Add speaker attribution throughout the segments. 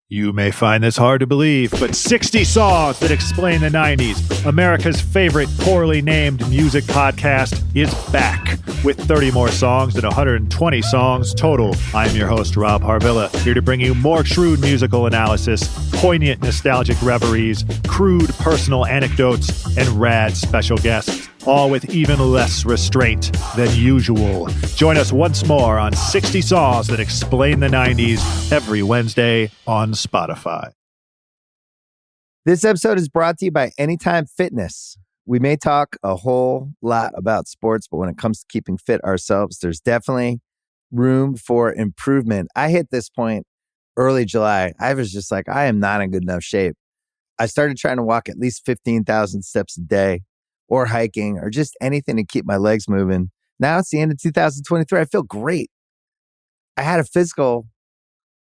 Speaker 1: You may find this hard to believe, but 60 Songs That Explain the 90s, America's favorite poorly named music podcast, is back with 30 more songs and 120 songs total. I'm your host, Rob Harvilla, here to bring you more shrewd musical analysis, poignant nostalgic reveries, crude personal anecdotes, and rad special guests, all with even less restraint than usual. Join us once more on 60 Songs That Explain the 90s every Wednesday on Spotify.
Speaker 2: This episode is brought to you by Anytime Fitness. We may talk a whole lot about sports, but when it comes to keeping fit ourselves, there's definitely room for improvement. I hit this point early July. I was just like, I am not in good enough shape. I started trying to walk at least 15,000 steps a day, or hiking, or just anything to keep my legs moving. Now it's the end of 2023. I feel great. I had a physical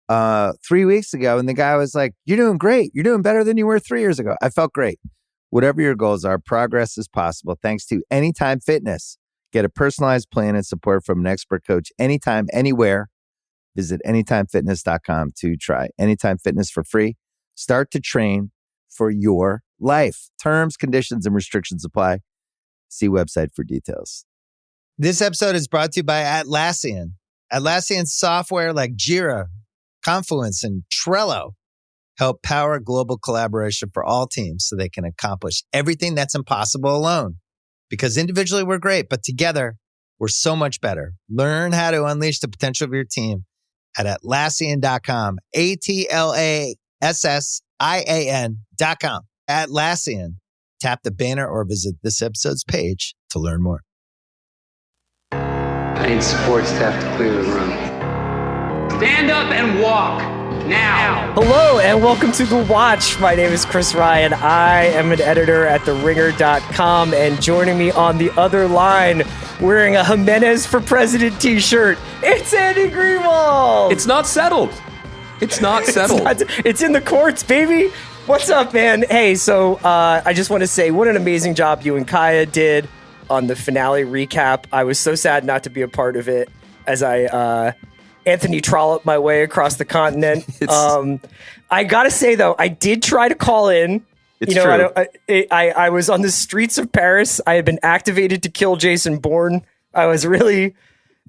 Speaker 2: 3 weeks ago, and the guy was like, "You're doing great. You're doing better than you were 3 years ago." I felt great. Whatever your goals are, progress is possible thanks to Anytime Fitness. Get a personalized plan and support from an expert coach anytime, anywhere. Visit anytimefitness.com to try Anytime Fitness for free. Start to train for your life. Terms, conditions, and restrictions apply. See website for details. This episode is brought to you by Atlassian. Atlassian software like Jira, Confluence, and Trello help power global collaboration for all teams so they can accomplish everything that's impossible alone. Because individually we're great, but together we're so much better. Learn how to unleash the potential of your team at Atlassian.com. Atlassian.com. Atlassian. Tap the banner or visit this episode's page to learn more.
Speaker 3: I need support staff to clear the room. Stand up and walk now.
Speaker 4: Hello and welcome to The Watch. My name is Chris Ryan. I am an editor at TheRinger.com, and joining me on the other line, wearing a Jimenez for President t-shirt, it's Andy Greenwald.
Speaker 5: It's not settled. It's not settled.
Speaker 4: It's in the courts, baby. What's up, man? Hey, so I just want to say what an amazing job you and Kaya did on the finale recap. I was so sad not to be a part of it as I Anthony Trollope my way across the continent. I gotta say though, I did try to call in.
Speaker 5: It's true.
Speaker 4: I was on the streets of Paris. I had been activated to kill Jason Bourne. I was really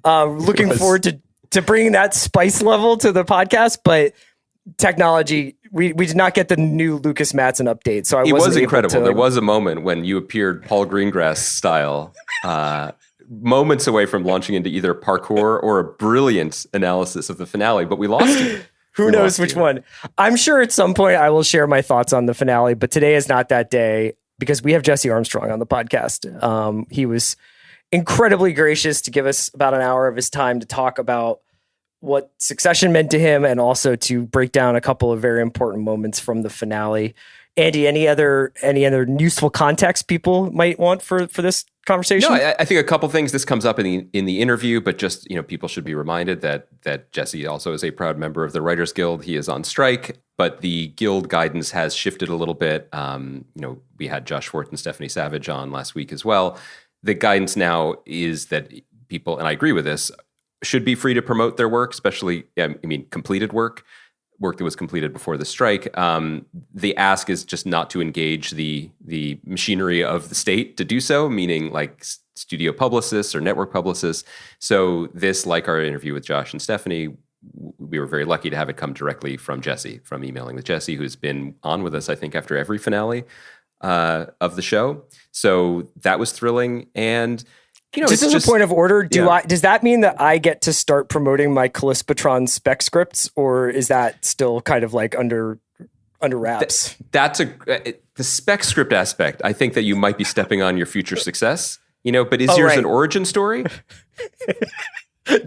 Speaker 4: looking forward to bringing that spice level to the podcast, but technology, we did not get the new Lucas Matson update. So it was
Speaker 5: incredible. There was a moment when you appeared Paul Greengrass style, moments away from launching into either parkour or a brilliant analysis of the finale, but we lost you.
Speaker 4: Who knows which one? I'm sure at some point I will share my thoughts on the finale, but today is not that day because we have Jesse Armstrong on the podcast. He was incredibly gracious to give us about an hour of his time to talk about what Succession meant to him and also to break down a couple of very important moments from the finale. Andy, any other useful context people might want for this conversation?
Speaker 5: No, I think a couple things. This comes up in the interview, but just people should be reminded that Jesse also is a proud member of the Writers Guild. He is on strike, but the guild guidance has shifted a little bit. We had Josh Schwartz and Stephanie Savage on last week as well. The guidance now is that people, and I agree with this, should be free to promote their work, especially completed work that was completed before the strike. The ask is just not to engage the machinery of the state to do so, meaning like studio publicists or network publicists. So this, like our interview with Josh and Stephanie, we were very lucky to have it come directly from Jesse, from emailing with Jesse, who's been on with us, I think, after every finale of the show. So that was thrilling. And
Speaker 4: just as a point of order, does that mean that I get to start promoting my Callispatron spec scripts, or is that still kind of like under wraps?
Speaker 5: That's the spec script aspect. I think that you might be stepping on your future success, but is yours an origin story?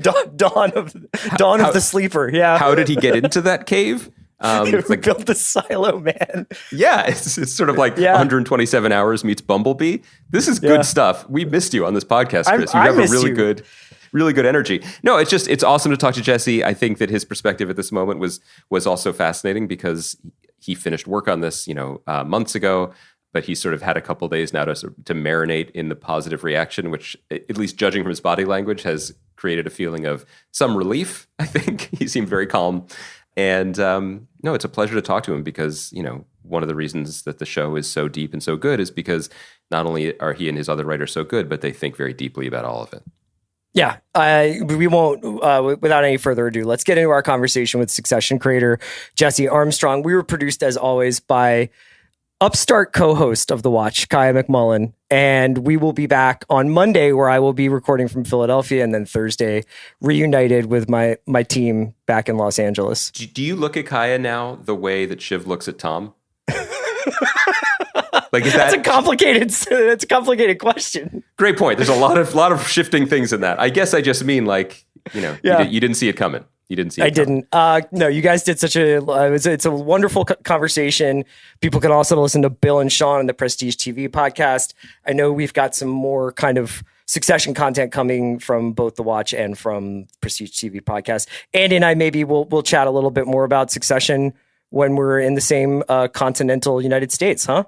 Speaker 4: Dawn of the Sleeper. Yeah.
Speaker 5: How did he get into that cave?
Speaker 4: We built the silo, man.
Speaker 5: Yeah, it's sort of like 127 hours meets Bumblebee. This is good stuff. We missed you on this podcast, Chris. You have a really good energy. No, it's awesome to talk to Jesse. I think that his perspective at this moment was also fascinating because he finished work on this, months ago, but he sort of had a couple days now to marinate in the positive reaction, which, at least judging from his body language, has created a feeling of some relief. I think he seemed very calm. And no, it's a pleasure to talk to him because, you know, one of the reasons that the show is so deep and so good is because not only are he and his other writers so good, but they think very deeply about all of it.
Speaker 4: Yeah, we won't, without any further ado, let's get into our conversation with Succession creator Jesse Armstrong. We were produced, as always, by upstart co-host of The Watch, Kaya McMullen, and we will be back on Monday, where I will be recording from Philadelphia, and then Thursday, reunited with my team back in Los Angeles.
Speaker 5: Do you look at Kaya now the way that Shiv looks at Tom? Like, is that
Speaker 4: That's a complicated question.
Speaker 5: Great point. There's a lot of shifting things in that. I guess I just mean, like, you know, you didn't see it coming. You didn't see it coming.
Speaker 4: Didn't. No, you guys did such it's a wonderful conversation. People can also listen to Bill and Sean on the Prestige TV podcast. I know we've got some more kind of Succession content coming from both The Watch and from Prestige TV podcast. Andy and I maybe we'll chat a little bit more about Succession when we're in the same continental United States, huh?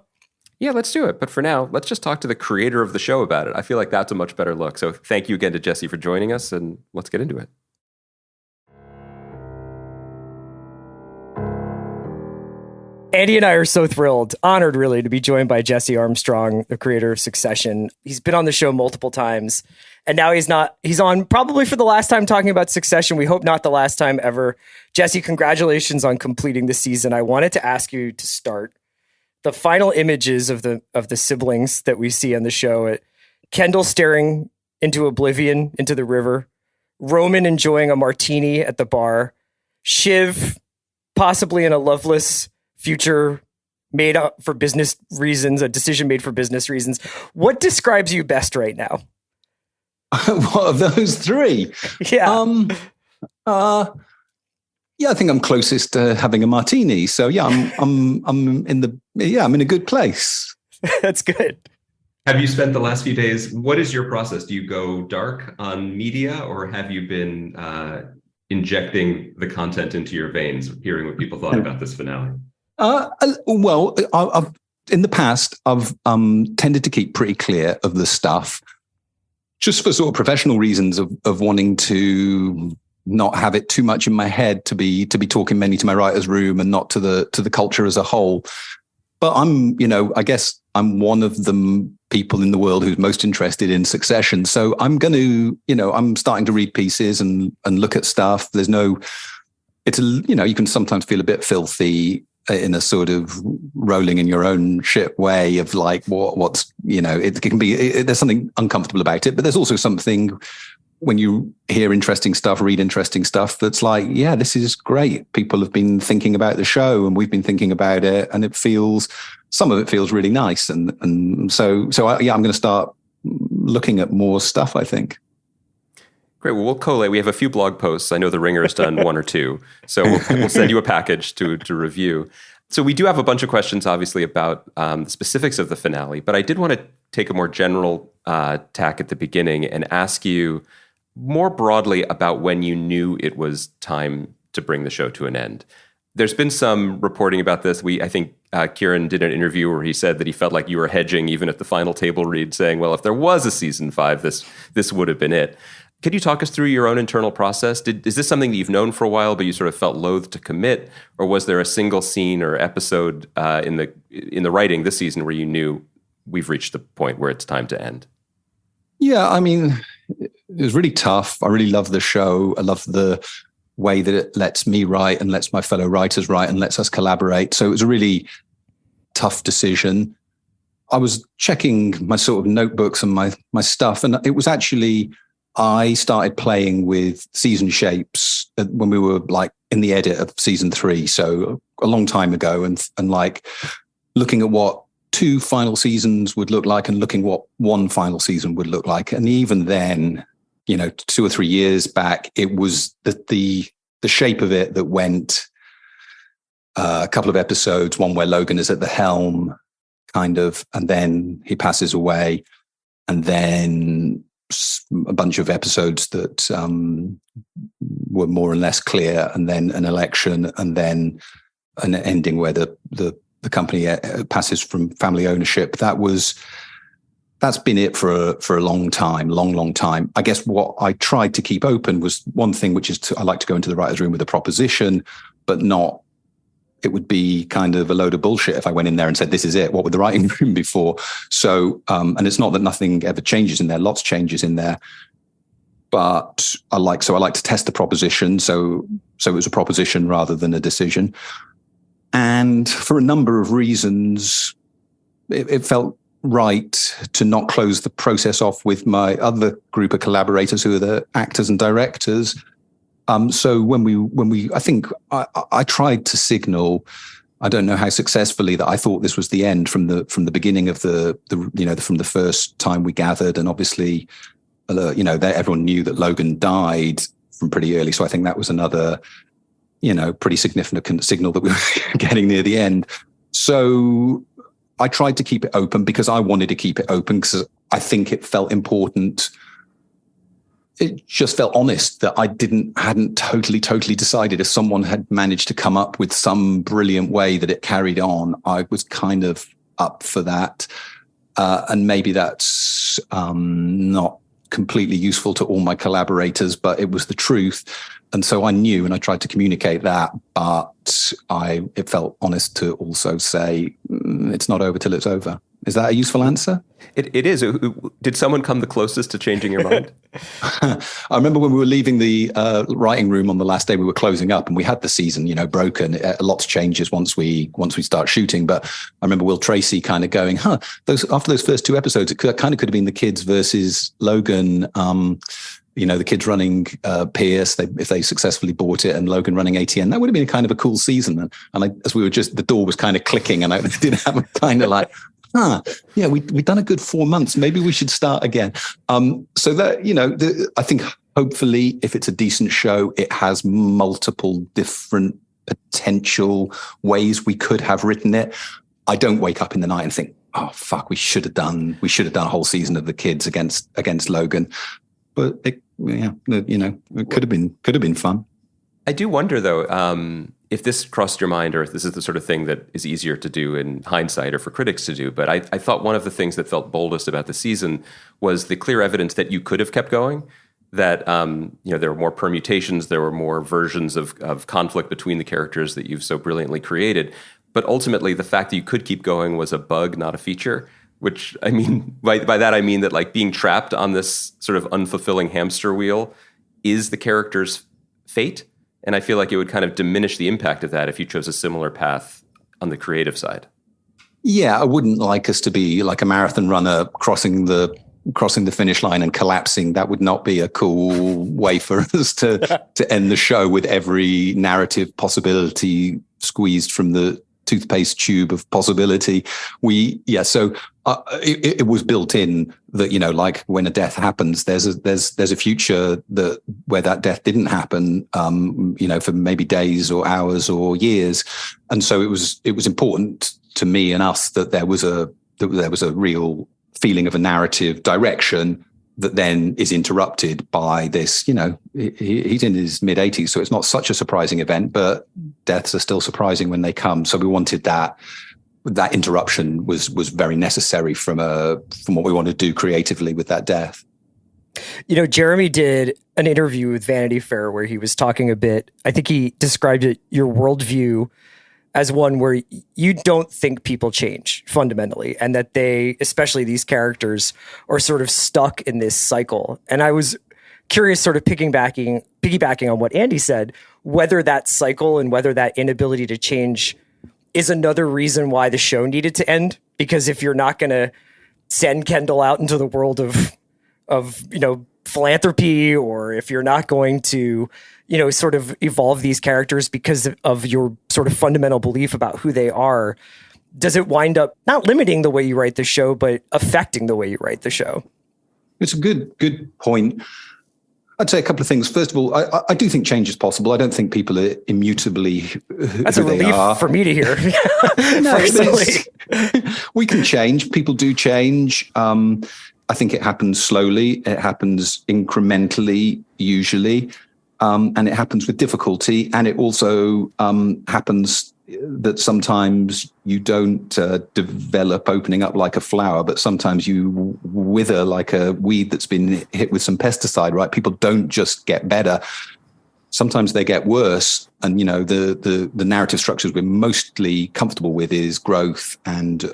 Speaker 5: Yeah, let's do it. But for now, let's just talk to the creator of the show about it. I feel like that's a much better look. So thank you again to Jesse for joining us, and let's get into it.
Speaker 4: Andy and I are so thrilled, honored really, to be joined by Jesse Armstrong, the creator of Succession. He's been on the show multiple times, and now he's on probably for the last time talking about Succession. We hope not the last time ever. Jesse, congratulations on completing the season. I wanted to ask you to start the final images of the siblings that we see on the show. Kendall staring into oblivion, into the river, Roman enjoying a martini at the bar, Shiv possibly in a loveless future made up for business reasons, a decision made for business reasons. What describes you best right now?
Speaker 6: What of those three?
Speaker 4: Yeah.
Speaker 6: Yeah, I think I'm closest to having a martini. So yeah, I'm in a good place.
Speaker 4: That's good.
Speaker 5: Have you spent the last few days? What is your process? Do you go dark on media, or have you been injecting the content into your veins, hearing what people thought about this finale?
Speaker 6: Well, I've in the past I've tended to keep pretty clear of the stuff, just for sort of professional reasons of wanting to not have it too much in my head to be talking mainly to my writer's room and not to the culture as a whole. But I guess I'm one of the people in the world who's most interested in Succession. So I'm going to, I'm starting to read pieces and look at stuff. You can sometimes feel a bit filthy in a sort of rolling in your own shit way of like, it can be, there's something uncomfortable about it, but there's also something when you hear interesting stuff, read interesting stuff, that's like, yeah, this is great. People have been thinking about the show and we've been thinking about it, and some of it feels really nice. And so I'm going to start looking at more stuff, I think.
Speaker 5: Great. Well, we'll collate. We have a few blog posts. I know The Ringer has done one or two. So we'll send you a package to review. So we do have a bunch of questions, obviously, about the specifics of the finale. But I did want to take a more general tack at the beginning and ask you more broadly about when you knew it was time to bring the show to an end. There's been some reporting about this. I think Kieran did an interview where he said that he felt like you were hedging even at the final table read, saying, well, if there was a season 5, this would have been it. Could you talk us through your own internal process? Is this something that you've known for a while, but you sort of felt loath to commit? Or was there a single scene or episode in the writing this season where you knew we've reached the point where it's time to end?
Speaker 6: Yeah, I mean, it was really tough. I really love the show. I love the way that it lets me write and lets my fellow writers write and lets us collaborate. So it was a really tough decision. I was checking my sort of notebooks and my stuff, and it was actually, I started playing with season shapes when we were like in the edit of season 3. So a long time ago, and like looking at what 2 final seasons would look like and looking what 1 final season would look like. And even then, 2 or 3 years back, it was the shape of it that went a couple of episodes, one where Logan is at the helm kind of, and then he passes away. And then a bunch of episodes that were more or less clear, and then an election, and then an ending where the company passes from family ownership. That's been it for a long time. I guess what I tried to keep open was one thing, which is I like to go into the writer's room with a proposition. but not, it would be kind of a load of bullshit if I went in there and said, this is it. What would the writing room be for? So, and it's not that nothing ever changes in there. Lots changes in there. But I like to test the proposition. So it was a proposition rather than a decision. And for a number of reasons, it felt right to not close the process off with my other group of collaborators who are the actors and directors. So when we, I think I tried to signal, I don't know how successfully, that I thought this was the end from the beginning of the from the first time we gathered. And obviously, everyone knew that Logan died from pretty early. So I think that was another, pretty significant signal that we were getting near the end. So I tried to keep it open because I wanted to keep it open because I think it felt important. It just felt honest that I hadn't totally decided. If someone had managed to come up with some brilliant way that it carried on, I was kind of up for that. And maybe that's not completely useful to all my collaborators, but it was the truth. And so I knew, and I tried to communicate that, but it felt honest to also say, it's not over till it's over. Is that a useful answer?
Speaker 5: It is. Did someone come the closest to changing your mind?
Speaker 6: I remember when we were leaving the writing room on the last day, we were closing up and we had the season, broken. Lots changes once we start shooting. But I remember Will Tracy kind of going, after those first two episodes, it kind of could have been the kids versus Logan. The kids running Pierce, if they successfully bought it, and Logan running ATN, that would have been kind of a cool season. And as we were the door was kind of clicking, and I did have a kind of like, we've done a good 4 months. Maybe we should start again. So that, I think hopefully if it's a decent show, it has multiple different potential ways we could have written it. I don't wake up in the night and think, oh, fuck, we should have done a whole season of the kids against Logan. But it could have been fun.
Speaker 5: I do wonder, though, if this crossed your mind or if this is the sort of thing that is easier to do in hindsight or for critics to do. But I thought one of the things that felt boldest about the season was the clear evidence that you could have kept going, that there were more permutations, there were more versions of conflict between the characters that you've so brilliantly created. But ultimately, the fact that you could keep going was a bug, not a feature. Which, I mean, by that I mean that, like, being trapped on this sort of unfulfilling hamster wheel is the character's fate. And I feel like it would kind of diminish the impact of that if you chose a similar path on the creative side.
Speaker 6: Yeah, I wouldn't like us to be like a marathon runner crossing the finish line and collapsing. That would not be a cool way for us to end the show, with every narrative possibility squeezed from the toothpaste tube of possibility. So it was built in that, like when a death happens, there's a future where that death didn't happen, for maybe days or hours or years. And so it was important to me and us that there was a real feeling of a narrative direction that then is interrupted by this. He's in his mid-80s, so it's not such a surprising event, but deaths are still surprising when they come. So we wanted that interruption was very necessary from what we want to do creatively with that death.
Speaker 4: Jeremy did an interview with Vanity Fair where he was talking a bit, I think he described it, your worldview, as one where you don't think people change fundamentally, and that they, especially these characters, are sort of stuck in this cycle. And I was curious, sort of piggybacking on what Andy said, whether that cycle and whether that inability to change is another reason why the show needed to end. Because if you're not going to send Kendall out into the world of philanthropy, or if you're not going to sort of evolve these characters because of your sort of fundamental belief about who they are, does it wind up not limiting the way you write the show, but affecting the way you write the show?
Speaker 6: It's a good point. I'd say a couple of things. First of all, I do think change is possible. I don't think people are immutably who
Speaker 4: That's a relief for me to hear.
Speaker 6: We can change. People do change. I think it happens slowly. It happens incrementally, usually. And it happens with difficulty. And it also happens that sometimes you don't develop opening up like a flower, but sometimes you wither like a weed that's been hit with some pesticide, right? People don't just get better. sometimes they get worse. And, the narrative structures we're mostly comfortable with is growth and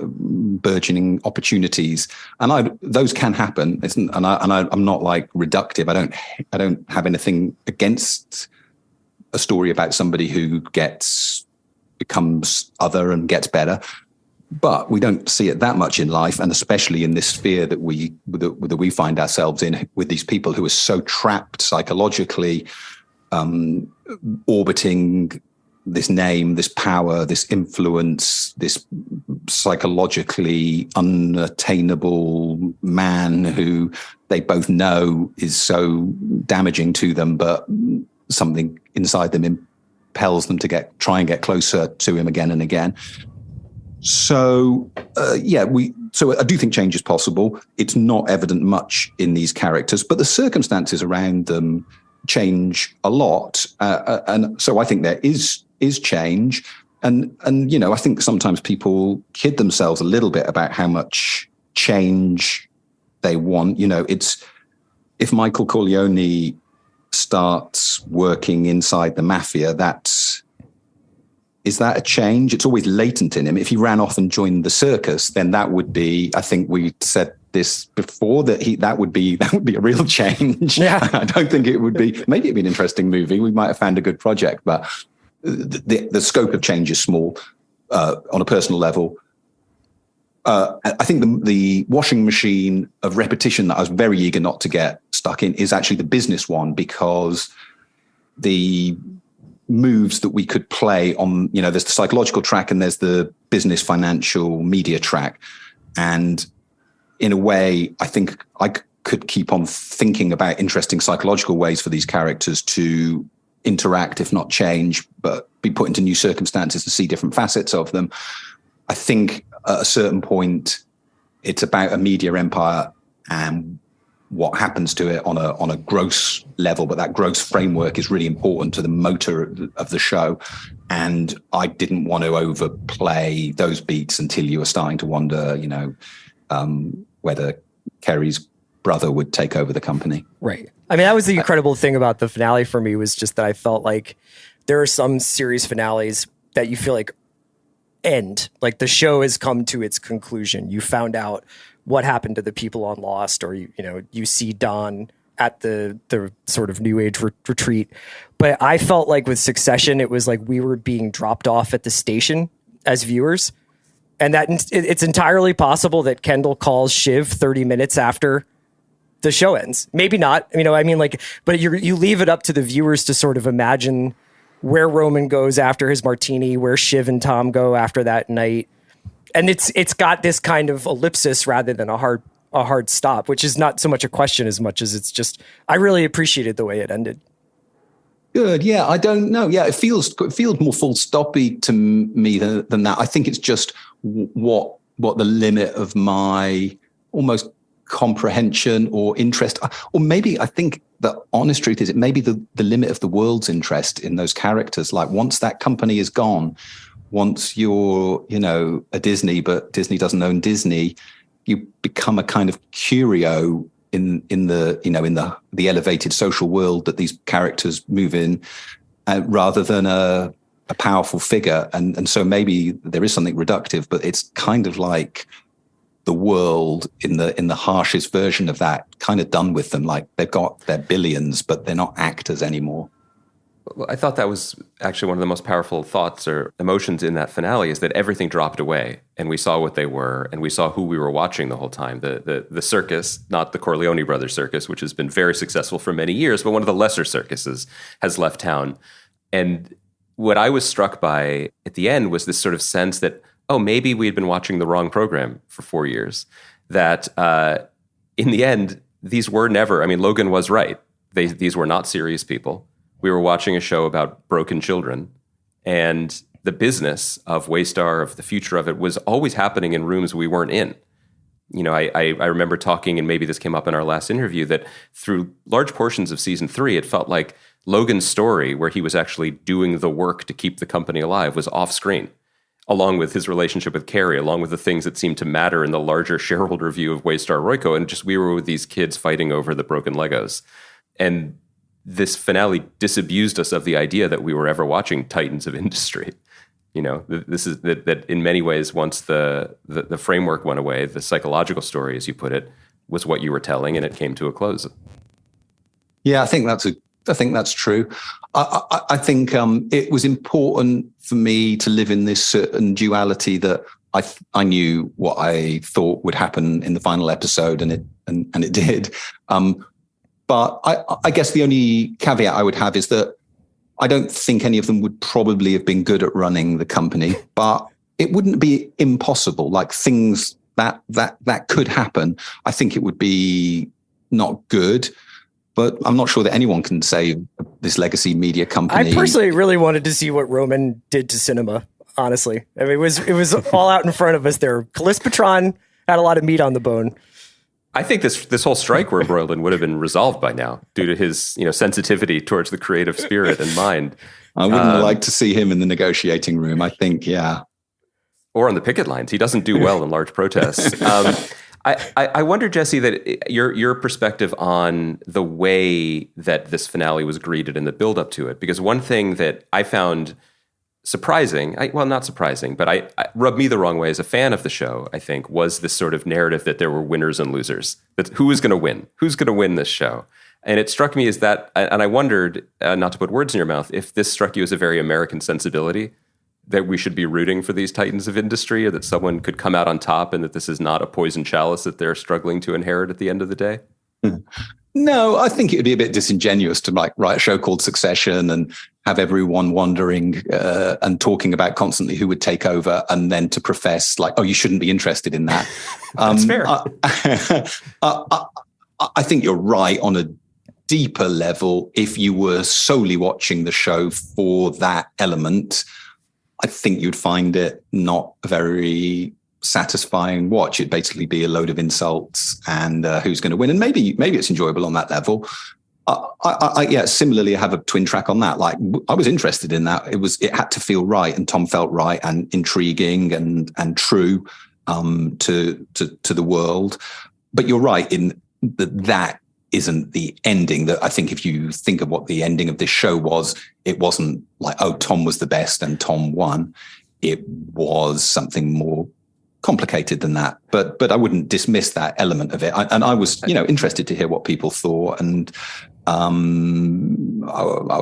Speaker 6: burgeoning opportunities. And those can happen. I'm not like reductive. I don't have anything against a story about somebody who becomes other and gets better. But we don't see it that much in life, and especially in this sphere that we find ourselves in, with these people who are so trapped psychologically, orbiting this name, this power, this influence, this psychologically unattainable man who they both know is so damaging to them, but something inside them impels them to try and get closer to him again and again. So, so I do think change is possible. It's not evident much in these characters, but the circumstances around them change a lot. And so I think there is change. And I think sometimes people kid themselves a little bit about how much change they want. It's, if Michael Corleone starts working inside the mafia, is that a change? It's always latent in him. If he ran off and joined the circus, then that would be, I think we said this before, that would be a real change.
Speaker 4: Yeah.
Speaker 6: I don't think it would be, maybe it'd be an interesting movie. We might have found a good project, but the scope of change is small on a personal level. I think the washing machine of repetition that I was very eager not to get stuck in is actually the business one, because the moves that we could play on, there's the psychological track and there's the business, financial, media track. And in a way, I think I could keep on thinking about interesting psychological ways for these characters to interact, if not change, but be put into new circumstances to see different facets of them. I think at a certain point, it's about a media empire and what happens to it on a gross level, but that gross framework is really important to the motor of the show. And I didn't want to overplay those beats until you were starting to wonder, whether Kerry's brother would take over the company.
Speaker 4: Right. I mean, that was the incredible thing about the finale for me, was just that I felt like there are some series finales that you feel like end, like the show has come to its conclusion. You found out what happened to the people on Lost, or you see Don at the sort of new age retreat. But I felt like with Succession, it was like we were being dropped off at the station as viewers, and that it's entirely possible that Kendall calls Shiv 30 minutes after the show ends. Maybe not, but you leave it up to the viewers to sort of imagine where Roman goes after his martini, where Shiv and Tom go after that night. And it's got this kind of ellipsis rather than a hard stop, which is not so much a question as much as it's just, I really appreciated the way it ended.
Speaker 6: Good. Yeah. I don't know. Yeah. It feels more full stoppy to me than that. I think it's just what the limit of my almost comprehension or interest, or maybe I think the honest truth is it may be the limit of the world's interest in those characters. Like once that company is gone, once you're, a Disney, but Disney doesn't own Disney, you become a kind of curio in the elevated social world that these characters move in, rather than a powerful figure. And so maybe there is something reductive, but it's kind of like the world in the harshest version of that, kind of done with them. Like they've got their billions, but they're not actors anymore.
Speaker 5: Well, I thought that was actually one of the most powerful thoughts or emotions in that finale, is that everything dropped away and we saw what they were and we saw who we were watching the whole time. The circus, not the Corleone Brothers circus, which has been very successful for many years, but one of the lesser circuses has left town. And what I was struck by at the end was this sort of sense that, oh, maybe we had been watching the wrong program for 4 years. That in the end, these were never, Logan was right. These were not serious people. We were watching a show about broken children, and the business of Waystar, of the future of it, was always happening in rooms we weren't in. I remember talking, and maybe this came up in our last interview, that through large portions of season 3, it felt like Logan's story, where he was actually doing the work to keep the company alive, was off screen, along with his relationship with Carrie, along with the things that seemed to matter in the larger shareholder view of Waystar Royco. And just we were with these kids fighting over the broken Legos. And this finale disabused us of the idea that we were ever watching titans of industry. You know, this is that in many ways, once the framework went away, the psychological story, as you put it, was what you were telling, and it came to a close.
Speaker 6: Yeah, I think that's true. I think it was important for me to live in this certain duality that I knew what I thought would happen in the final episode, and it did. But I guess the only caveat I would have is that I don't think any of them would probably have been good at running the company, but it wouldn't be impossible. Like things that could happen. I think it would be not good, but I'm not sure that anyone can say this legacy media company.
Speaker 4: I personally really wanted to see what Roman did to cinema. Honestly, I mean, it was all out in front of us there. Caliste Patron had a lot of meat on the bone.
Speaker 5: I think this whole strike we're embroiled in would have been resolved by now due to his sensitivity towards the creative spirit and mind.
Speaker 6: I wouldn't like to see him in the negotiating room. I think, yeah.
Speaker 5: Or on the picket lines. He doesn't do well in large protests. I wonder, Jesse, that your perspective on the way that this finale was greeted in the build up to it, because one thing that I found surprising, not surprising, but I rubbed me the wrong way as a fan of the show, I think, was this sort of narrative that there were winners and losers. That who is going to win? Who's going to win this show? And it struck me as that, and I wondered, not to put words in your mouth, if this struck you as a very American sensibility, that we should be rooting for these titans of industry, or that someone could come out on top, and that this is not a poison chalice that they're struggling to inherit at the end of the day?
Speaker 6: No, I think it would be a bit disingenuous to write a show called Succession and have everyone wondering and talking about constantly who would take over, and then to profess like, oh, you shouldn't be interested in that.
Speaker 5: That's fair.
Speaker 6: I think you're right on a deeper level. If you were solely watching the show for that element, I think you'd find it not a very satisfying watch. It'd basically be a load of insults and who's going to win. And maybe it's enjoyable on that level. Similarly, I have a twin track on that. Like, I was interested in that. It had to feel right, and Tom felt right and intriguing and true to the world. But you're right in that isn't the ending. That I think if you think of what the ending of this show was, it wasn't like, oh, Tom was the best and Tom won. It was something more complicated than that, but I wouldn't dismiss that element of it. I was, interested to hear what people thought, and I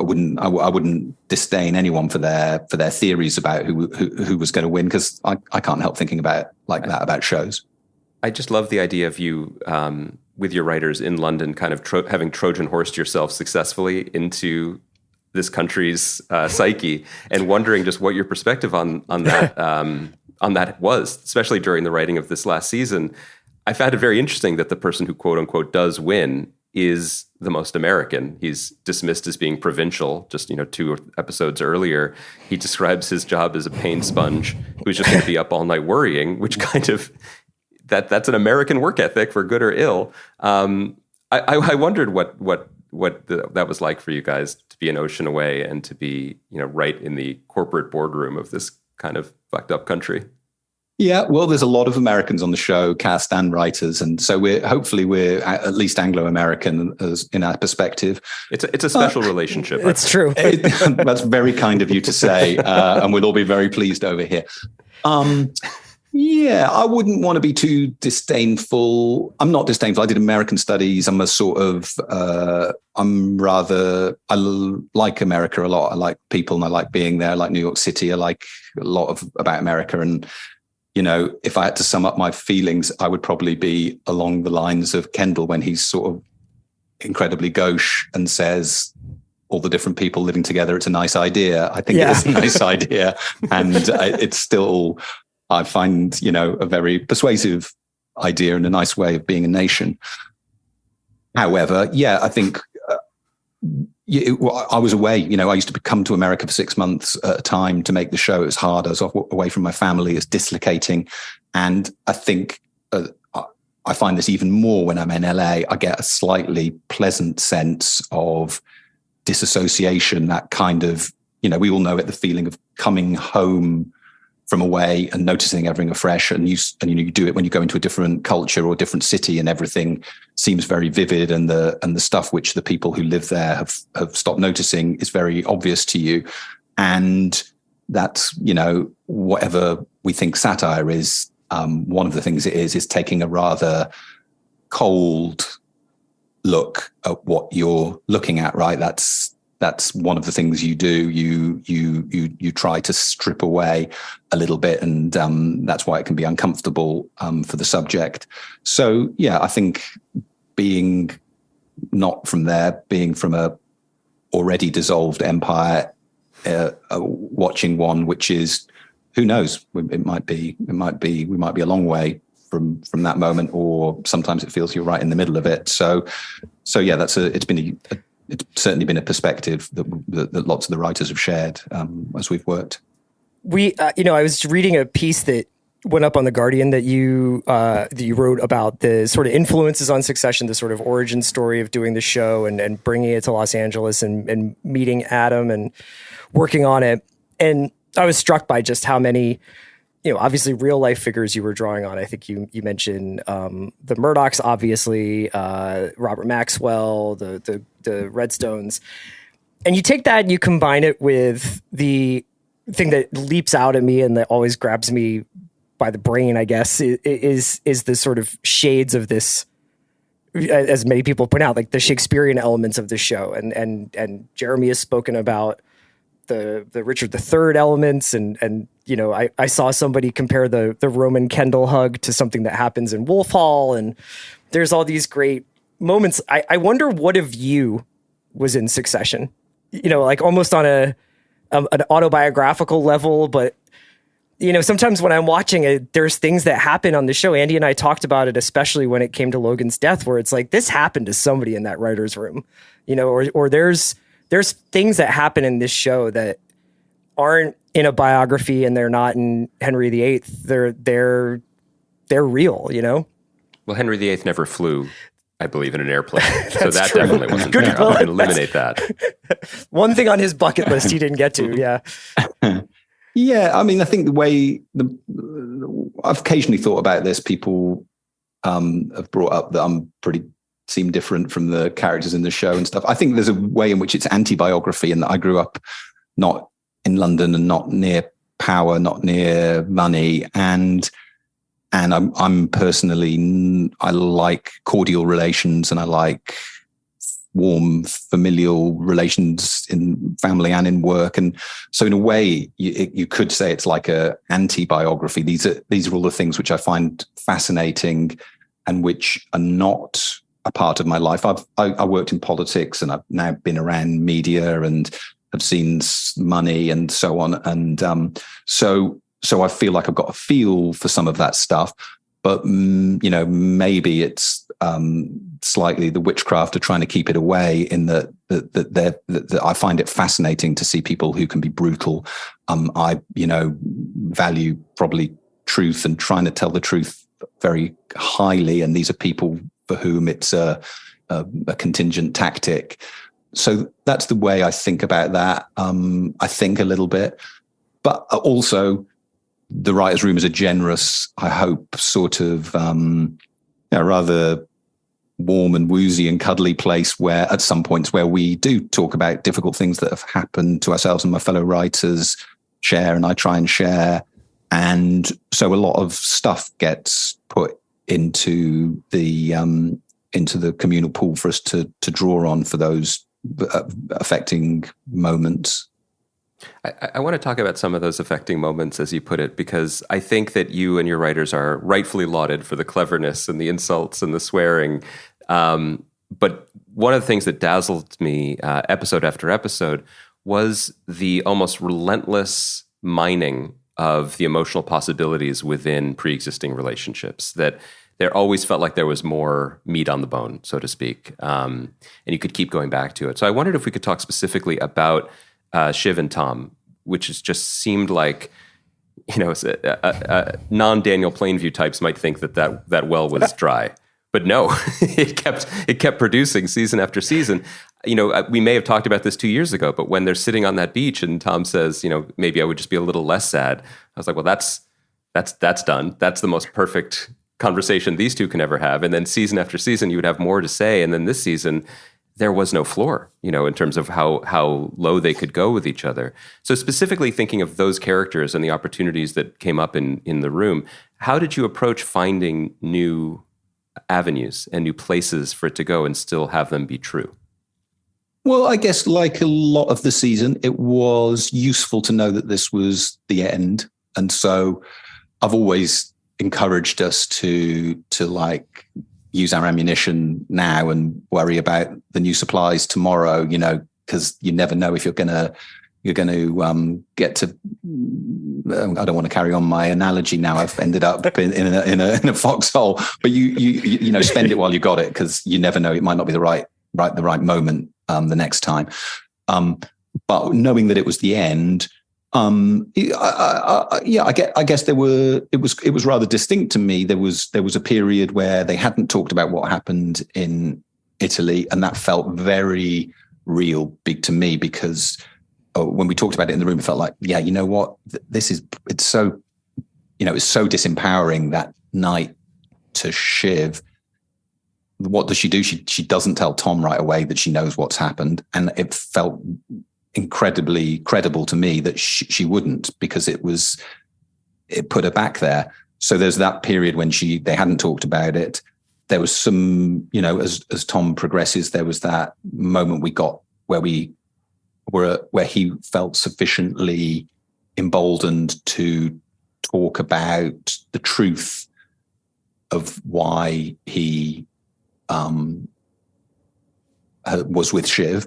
Speaker 6: wouldn't disdain anyone for their theories about who was going to win, because I can't help thinking about it that about shows.
Speaker 5: I just love the idea of you with your writers in London, kind of having Trojan horsed yourself successfully into this country's psyche, and wondering just what your perspective on that. On that was, especially during the writing of this last season. I found it very interesting that the person who quote unquote does win is the most American. He's dismissed as being provincial. Just 2 episodes earlier, he describes his job as a pain sponge who's just going to be up all night worrying, which kind of that's an American work ethic for good or ill. I wondered what that was like for you guys, to be an ocean away and to be right in the corporate boardroom of this kind of fucked up country.
Speaker 6: Yeah, well, there's a lot of Americans on the show, cast and writers, and so we're at least Anglo-American as in our perspective.
Speaker 5: It's a special relationship.
Speaker 4: It's true.
Speaker 6: That's very kind of you to say, and we'll all be very pleased over here. Yeah, I wouldn't want to be too disdainful. I'm not disdainful. I did American studies. I'm a sort of, I like America a lot. I like people and I like being there. I like New York City. I like a lot about America. And, if I had to sum up my feelings, I would probably be along the lines of Kendall when he's sort of incredibly gauche and says, all the different people living together, it's a nice idea. I think it is a nice idea. And it's still... I find, a very persuasive idea and a nice way of being a nation. However, I think I was away. I used to come to America for 6 months at a time to make the show. It was hard. I was away from my family. It's dislocating. And I think I find this even more when I'm in LA. I get a slightly pleasant sense of disassociation, that kind of, we all know it, the feeling of coming home from away and noticing everything afresh. And you do it when you go into a different culture or different city, and everything seems very vivid, and the stuff which the people who live there have stopped noticing is very obvious to you. And that's, whatever we think satire is, one of the things it is taking a rather cold look at what you're looking at, right? That's one of the things you do. You try to strip away a little bit, and that's why it can be uncomfortable for the subject. So yeah, I think being not from there, being from a already dissolved empire, watching one which is, who knows, we might be a long way from that moment, or sometimes it feels you're right in the middle of it. So yeah, it's certainly been a perspective that lots of the writers have shared as we've worked.
Speaker 4: I was reading a piece that went up on The Guardian that you wrote about the sort of influences on Succession, the sort of origin story of doing the show and bringing it to Los Angeles and meeting Adam and working on it. And I was struck by just how many, obviously real life figures you were drawing on. I think you mentioned the Murdochs, obviously, Robert Maxwell, the Redstones. And you take that and you combine it with the thing that leaps out at me and that always grabs me by the brain, I guess, is the sort of shades of this, as many people point out, like the Shakespearean elements of the show. And Jeremy has spoken about the Richard III elements, and I saw somebody compare the Roman Kendall hug to something that happens in Wolf Hall, and there's all these great moments. I wonder what of you was in Succession, like almost on an autobiographical level, but sometimes when I'm watching it, there's things that happen on the show. Andy and I talked about it, especially when it came to Logan's death, where it's like, this happened to somebody in that writer's room, or there's things that happen in this show that aren't in a biography, and they're not in Henry VIII. They're real,
Speaker 5: Well, Henry VIII never flew, I believe, in an airplane. So that
Speaker 4: true.
Speaker 5: definitely wasn't
Speaker 4: Good
Speaker 5: there.
Speaker 4: point.
Speaker 5: I can eliminate that.
Speaker 4: One thing on his bucket list he didn't get to. Yeah.
Speaker 6: Yeah. I mean, I think the way I've occasionally thought about this, people have brought up that seem different from the characters in the show and stuff. I think there's a way in which it's anti-biography, and that I grew up not in London and not near power, not near money. And I'm personally, I like cordial relations, and I like warm familial relations in family and in work. And so in a way, you could say it's like a anti-biography. These are all the things which I find fascinating and which are not a part of my life. I worked in politics, and I've now been around media and have seen money and so on. And so I feel like I've got a feel for some of that stuff, but maybe it's slightly the witchcraft of trying to keep it away, in that I find it fascinating to see people who can be brutal. I value probably truth and trying to tell the truth very highly, and these are people for whom it's a contingent tactic. So that's the way I think about that. I think a little bit, but also the writer's room is a generous, I hope, sort of rather warm and woozy and cuddly place where at some points where we do talk about difficult things that have happened to ourselves, and my fellow writers share, and I try and share. And so a lot of stuff gets put into the communal pool for us to draw on for those affecting moments.
Speaker 5: I want to talk about some of those affecting moments, as you put it, because I think that you and your writers are rightfully lauded for the cleverness and the insults and the swearing. But one of the things that dazzled me episode after episode was the almost relentless mining of the emotional possibilities within pre-existing relationships, that there always felt like there was more meat on the bone, so to speak, and you could keep going back to it. So I wondered if we could talk specifically about Shiv and Tom, which has just seemed like, non-Daniel Plainview types might think that well was dry. But no, it kept producing season after season. We may have talked about this 2 years ago, but when they're sitting on that beach and Tom says, maybe I would just be a little less sad. I was like, well, that's done. That's the most perfect conversation these two can ever have. And then season after season, you would have more to say. And then this season, there was no floor, in terms of how low they could go with each other. So specifically thinking of those characters and the opportunities that came up in the room, how did you approach finding new avenues and new places for it to go and still have them be true?
Speaker 6: Well, I guess like a lot of the season, it was useful to know that this was the end. And so I've always encouraged us to like use our ammunition now and worry about the new supplies tomorrow, because you never know if you're going to get to. I don't want to carry on my analogy now. I've ended up in a foxhole, but you spend it while you got it, because you never know. It might not be the right moment the next time. But knowing that it was the end, I guess it was rather distinct to me. There was a period where they hadn't talked about what happened in Italy, and that felt very real, big to me, because when we talked about it in the room, it felt like, yeah, you know what, it's so disempowering that night to Shiv. What does she do? She doesn't tell Tom right away that she knows what's happened, and it felt incredibly credible to me that she wouldn't, because it put her back there. So there's that period when they hadn't talked about it. There was some, as Tom progresses, there was that moment we got where he felt sufficiently emboldened to talk about the truth of why he was with Shiv,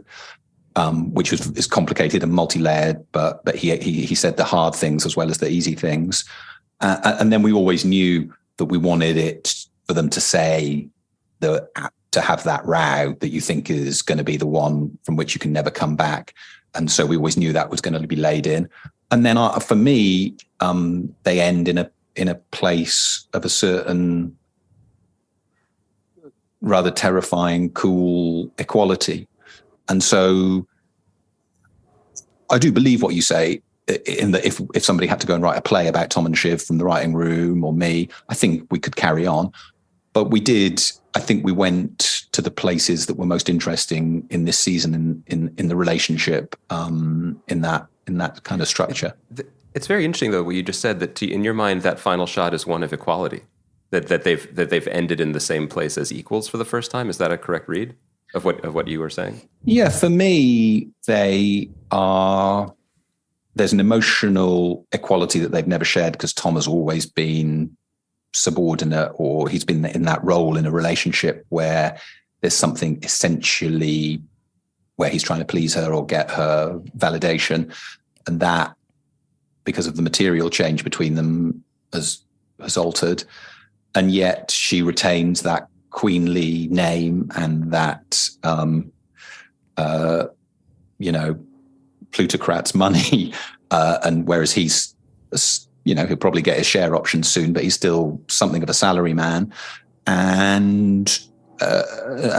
Speaker 6: which is complicated and multi-layered, but he said the hard things as well as the easy things. And then we always knew that we wanted it for them to say to have that row that you think is going to be the one from which you can never come back. And so we always knew that was going to be laid in. And then for me, they end in a place of a certain rather terrifying, cool equality. And so I do believe what you say, in that if somebody had to go and write a play about Tom and Shiv from the writing room, or me, I think we could carry on. But we did. I think we went to the places that were most interesting in this season in the relationship, in that kind of structure.
Speaker 5: It's very interesting, though, what you just said, that in your mind, that final shot is one of equality, that they've ended in the same place as equals for the first time. Is that a correct read of what you were saying?
Speaker 6: Yeah, for me, they are. There's an emotional equality that they've never shared, because Tom has always been subordinate, or he's been in that role in a relationship where there's something essentially where he's trying to please her or get her validation, and that, because of the material change between them, has altered, and yet she retains that queenly name and that plutocrat's money, and whereas he's he'll probably get his share options soon, but he's still something of a salary man, and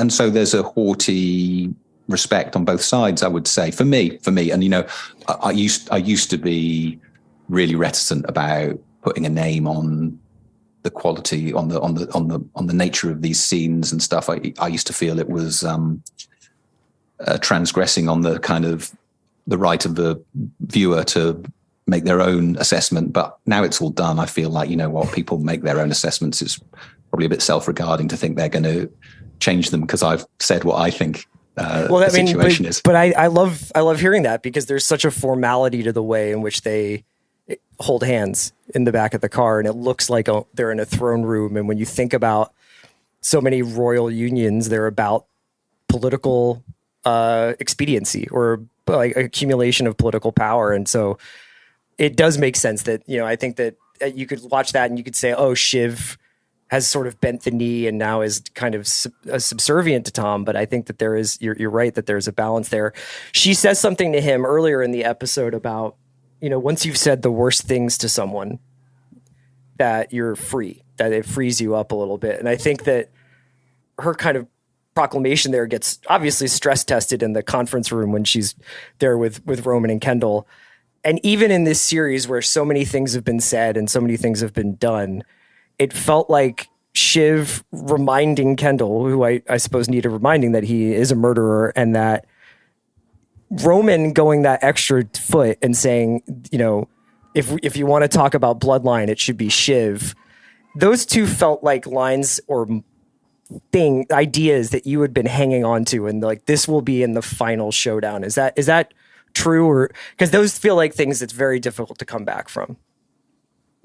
Speaker 6: so there's a haughty respect on both sides, I would say, for me. And I used to be really reticent about putting a name on the quality, on the nature of these scenes and stuff. I used to feel it was transgressing on the kind of the right of the viewer to make their own assessment. But now it's all done, I feel like, people make their own assessments. It's probably a bit self-regarding to think they're going to change them because I've said what I think the situation is.
Speaker 4: But I love hearing that, because there's such a formality to the way in which they hold hands in the back of the car, and it looks like they're in a throne room. And when you think about so many royal unions, they're about political expediency, or like accumulation of political power. And so it does make sense that, I think that you could watch that and you could say, oh, Shiv has sort of bent the knee and now is kind of subservient to Tom. But I think that you're right, that there's a balance there. She says something to him earlier in the episode about, once you've said the worst things to someone, that you're free, that it frees you up a little bit. And I think that her kind of proclamation there gets obviously stress tested in the conference room when she's there with Roman and Kendall. And even in this series where so many things have been said and so many things have been done, it felt like Shiv reminding Kendall, who I suppose needed reminding that he is a murderer, and that Roman going that extra foot and saying, you know, if you want to talk about bloodline, it should be Shiv. Those two felt like lines or ideas that you had been hanging on to, and like, this will be in the final showdown. Is that true? Or because those feel like things that's very difficult to come back from.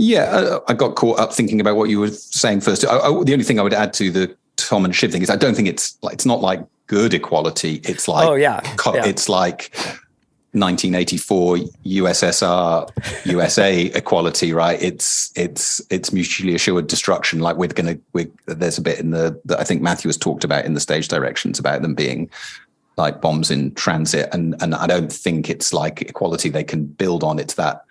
Speaker 6: Yeah, I got caught up thinking about what you were saying first. The only thing I would add to the Tom and Shiv thing is I don't think it's not like good equality. It's like, it's like 1984 USSR USA equality, right? It's mutually assured destruction. Like there's a bit in that I think Matthew has talked about in the stage directions about them being like bombs in transit, and I don't think it's like equality they can build on. It's that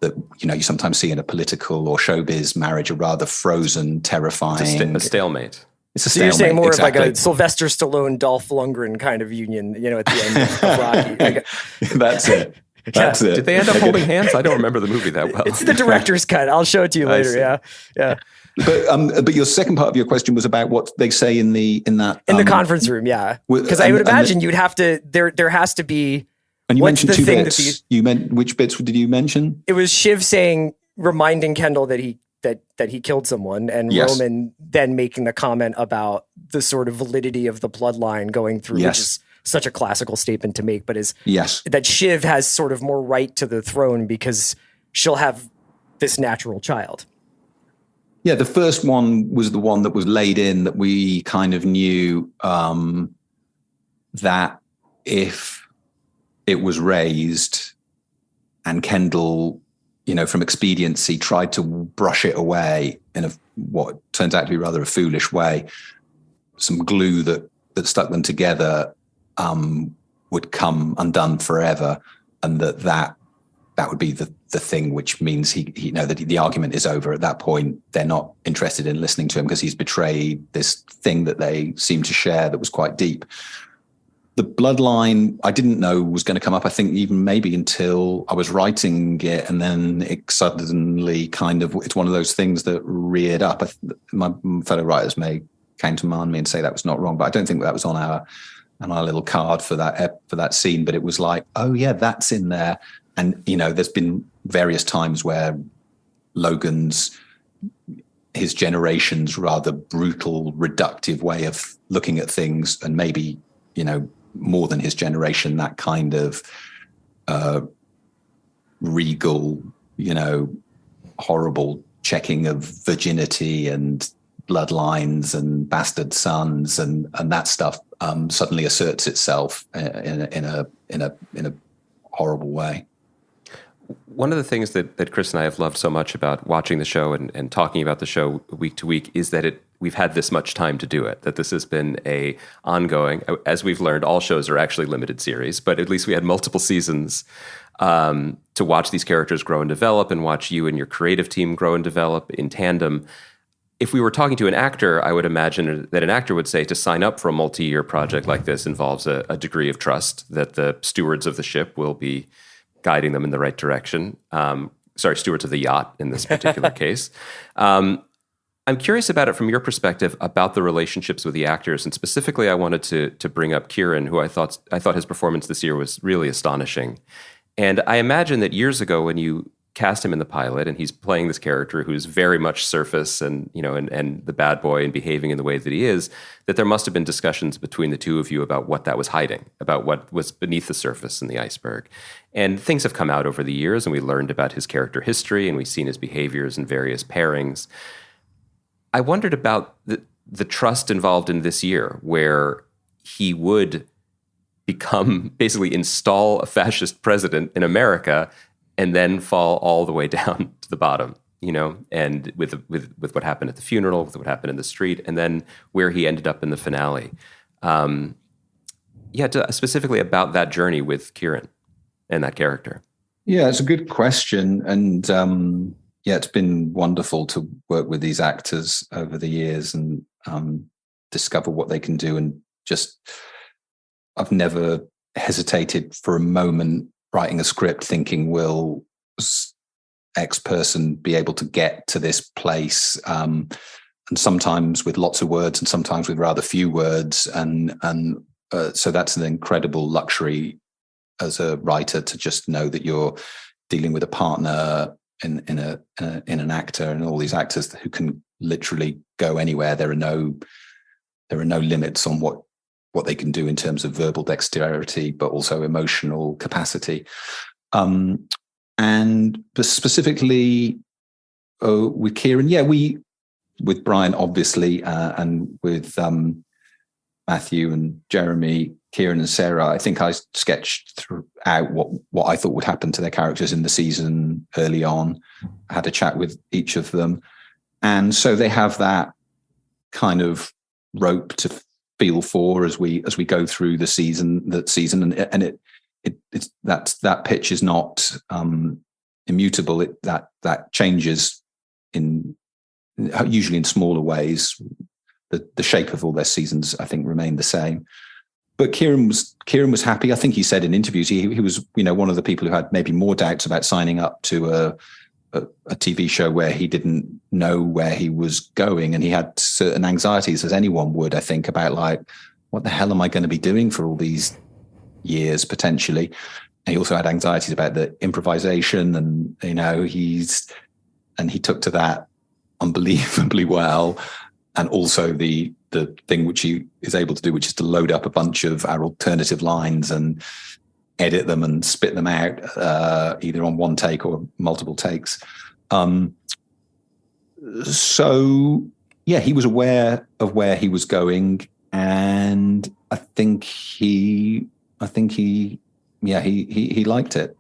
Speaker 6: you know, you sometimes see in a political or showbiz marriage a rather frozen, terrifying,
Speaker 5: a stalemate.
Speaker 6: It's a
Speaker 4: so you're saying more
Speaker 6: exactly.
Speaker 4: of like a Sylvester Stallone, Dolph Lundgren kind of union, you know, at the end of Rocky.
Speaker 6: That's it. That's it.
Speaker 5: Did they end up holding hands? I don't remember the movie that well.
Speaker 4: It's the director's cut. I'll show it to you later. Yeah.
Speaker 6: But your second part of your question was about what they say in the
Speaker 4: conference room. Yeah. Because I would imagine you'd have to, there has to be.
Speaker 6: And you mentioned two bits. Which bits did you mention?
Speaker 4: It was Shiv reminding Kendall that he killed someone, and
Speaker 6: yes.
Speaker 4: Roman then making the comment about the sort of validity of the bloodline going through,
Speaker 6: yes.
Speaker 4: which is such a classical statement to make, but is
Speaker 6: yes.
Speaker 4: that Shiv has sort of more right to the throne because she'll have this natural child.
Speaker 6: Yeah, the first one was the one that was laid in that we kind of knew that if it was raised and Kendall, you know, from expediency tried to brush it away in what turns out to be rather a foolish way, some glue that stuck them together would come undone forever, and that would be the thing which means he you know that the argument is over at that point. They're not interested in listening to him because he's betrayed this thing that they seem to share that was quite deep. The bloodline, I didn't know was going to come up, I think even maybe until I was writing it, and then it suddenly kind of, it's one of those things that reared up. My fellow writers may countermand me and say that was not wrong, but I don't think that was on our little card for that scene. But it was like, oh yeah, that's in there. And, you know, there's been various times where his generation's rather brutal, reductive way of looking at things, and maybe, you know, more than his generation, that kind of regal, you know, horrible checking of virginity and bloodlines and bastard sons and that stuff suddenly asserts itself in a horrible way.
Speaker 5: One of the things that Chris and I have loved so much about watching the show and talking about the show week to week is that we've had this much time to do it, that this has been a ongoing, as we've learned, all shows are actually limited series, but at least we had multiple seasons to watch these characters grow and develop, and watch you and your creative team grow and develop in tandem. If we were talking to an actor, I would imagine that an actor would say to sign up for a multi-year project like this involves a degree of trust that the stewards of the ship will be guiding them in the right direction. Stewards of the yacht in this particular case. I'm curious about it from your perspective about the relationships with the actors, and specifically, I wanted to bring up Kieran, who I thought his performance this year was really astonishing. And I imagine that years ago, when you cast him in the pilot, and he's playing this character who's very much surface and, you know, and the bad boy and behaving in the way that he is, that there must have been discussions between the two of you about what that was hiding, about what was beneath the surface in the iceberg. And things have come out over the years, and we learned about his character history, and we've seen his behaviors in various pairings. I wondered about the trust involved in this year, where he would basically install a fascist president in America and then fall all the way down to the bottom, you know, and with what happened at the funeral, with what happened in the street, and then where he ended up in the finale. Specifically about that journey with Kieran and that character.
Speaker 6: Yeah, it's a good question. And it's been wonderful to work with these actors over the years. And discover what they can do. And just, I've never hesitated for a moment writing a script thinking, will X person be able to get to this place? And sometimes with lots of words and sometimes with rather few words. And so that's an incredible luxury as a writer, to just know that you're dealing with a partner in an actor, and all these actors who can literally go anywhere. There are no limits on what they can do in terms of verbal dexterity, but also emotional capacity. And specifically with Kieran, with Brian, obviously, and with Matthew and Jeremy, Kieran and Sarah, I think I sketched out what I thought would happen to their characters in the season early on. I had a chat with each of them. And so they have that kind of rope to feel for as we go through the season, and it's that pitch is not immutable. That changes usually in smaller ways. The shape of all their seasons, I think, remain the same. But Kieran was happy. I think he said in interviews he was, one of the people who had maybe more doubts about signing up to a TV show where he didn't know where he was going, and he had certain anxieties, as anyone would, I think, about like, what the hell am I going to be doing for all these years potentially? And he also had anxieties about the improvisation, and he took to that unbelievably well. And also the thing which he is able to do, which is to load up a bunch of our alternative lines and edit them and spit them out either on one take or multiple takes. So he was aware of where he was going, and I think he liked it.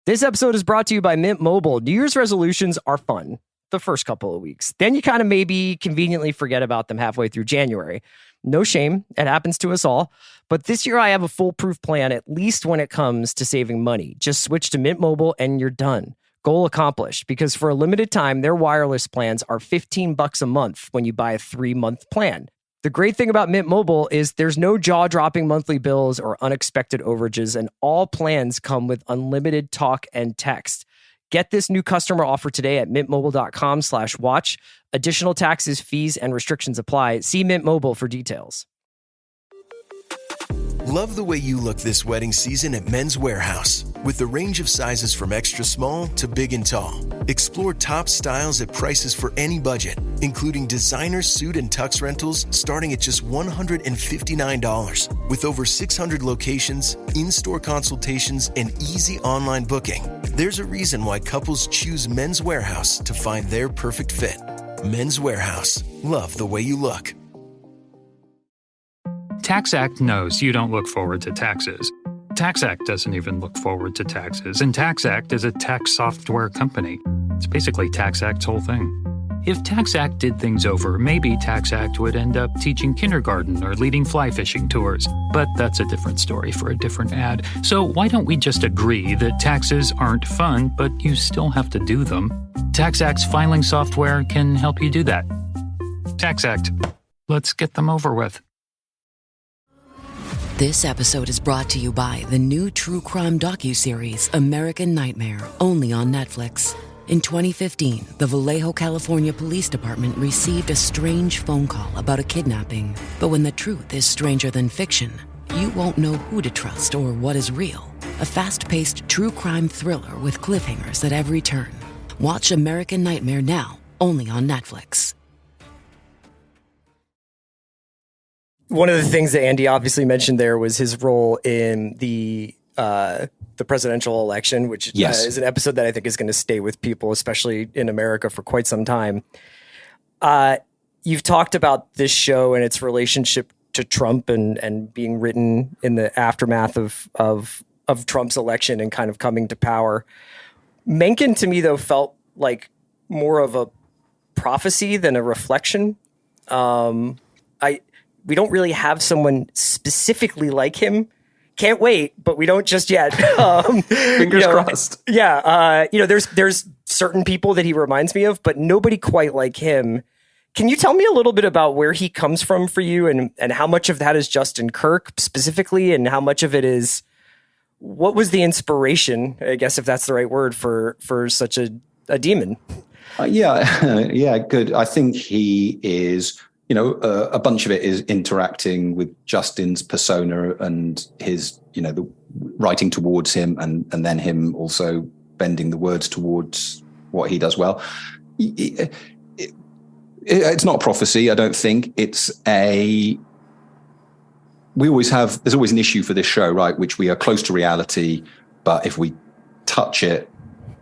Speaker 4: This episode is brought to you by Mint Mobile. New Year's resolutions are fun the first couple of weeks. Then you kind of maybe conveniently forget about them halfway through January. No shame. It happens to us all. But this year I have a foolproof plan, at least when it comes to saving money. Just switch to Mint Mobile and you're done. Goal accomplished, because for a limited time, their wireless plans are $15 a month when you buy a 3-month plan. The great thing about Mint Mobile is there's no jaw-dropping monthly bills or unexpected overages, and all plans come with unlimited talk and text. Get this new customer offer today at mintmobile.com/watch. Additional taxes, fees, and restrictions apply. See Mint Mobile for details.
Speaker 7: Love the way you look this wedding season at Men's Warehouse. With the range of sizes from extra small to big and tall. Explore top styles at prices for any budget, including designer suit and tux rentals starting at just $159. With over 600 locations, in-store consultations, and easy online booking, there's a reason why couples choose Men's Warehouse to find their perfect fit. Men's Warehouse. Love the way you look.
Speaker 8: TaxAct knows you don't look forward to taxes. TaxAct doesn't even look forward to taxes, and TaxAct is a tax software company. It's basically TaxAct's whole thing. If TaxAct did things over, maybe TaxAct would end up teaching kindergarten or leading fly fishing tours. But that's a different story for a different ad. So why don't we just agree that taxes aren't fun, but you still have to do them? TaxAct's filing software can help you do that. TaxAct. Let's get them over with.
Speaker 9: This episode is brought to you by the new true crime docuseries American Nightmare, only on Netflix. In 2015, the Vallejo, California Police Department received a strange phone call about a kidnapping. But when the truth is stranger than fiction, you won't know who to trust or what is real. A fast-paced true crime thriller with cliffhangers at every turn. Watch American Nightmare now, only on Netflix.
Speaker 4: One of the things that Andy obviously mentioned there was his role in the presidential election, which is an episode that I think is going to stay with people, especially in America, for quite some time. You've talked about this show and its relationship to Trump and being written in the aftermath of Trump's election and kind of coming to power. Mencken, to me, though, felt like more of a prophecy than a reflection. We don't really have someone specifically like him. Can't wait, but we don't just yet.
Speaker 5: Fingers crossed.
Speaker 4: Yeah. There's certain people that he reminds me of, but nobody quite like him Can you tell me a little bit about where he comes from for you, and how much of that is Justin Kirk specifically, and how much of it is, what was the inspiration, I guess, if that's the right word, for such a demon?
Speaker 6: Yeah, good. I think he is, a bunch of it is interacting with Justin's persona and his, the writing towards him, and then him also bending the words towards what he does well. It's not prophecy, I don't think. There's always an issue for this show, right? Which we are close to reality, but if we touch it,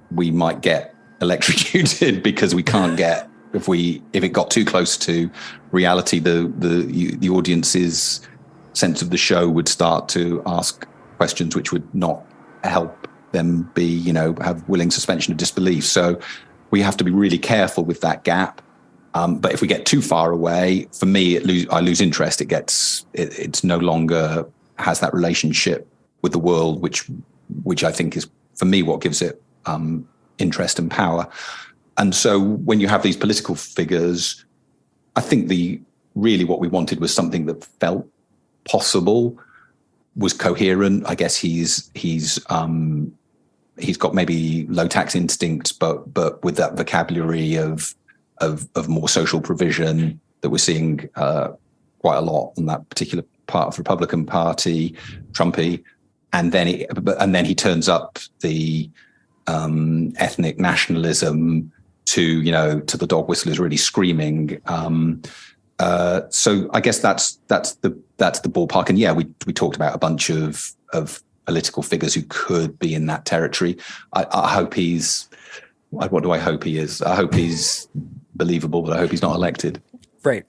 Speaker 6: we might get electrocuted because we can't get, if it got too close to reality, the audience's sense of the show would start to ask questions which would not help them be, have willing suspension of disbelief. So we have to be really careful with that gap. But if we get too far away, for me, I lose interest. It's no longer has that relationship with the world, which I think is, for me, what gives it interest and power. And so when you have these political figures, I think really what we wanted was something that felt possible, was coherent. I guess he's got maybe low tax instincts, but with that vocabulary of more social provision that we're seeing quite a lot on that particular part of the Republican Party, Trumpy, and then he turns up the ethnic nationalism to the dog whistlers really screaming. So I guess that's the ballpark. And yeah, we talked about a bunch of political figures who could be in that territory. I hope he's. What do I hope he is? I hope he's believable, but I hope he's not elected.
Speaker 4: Right.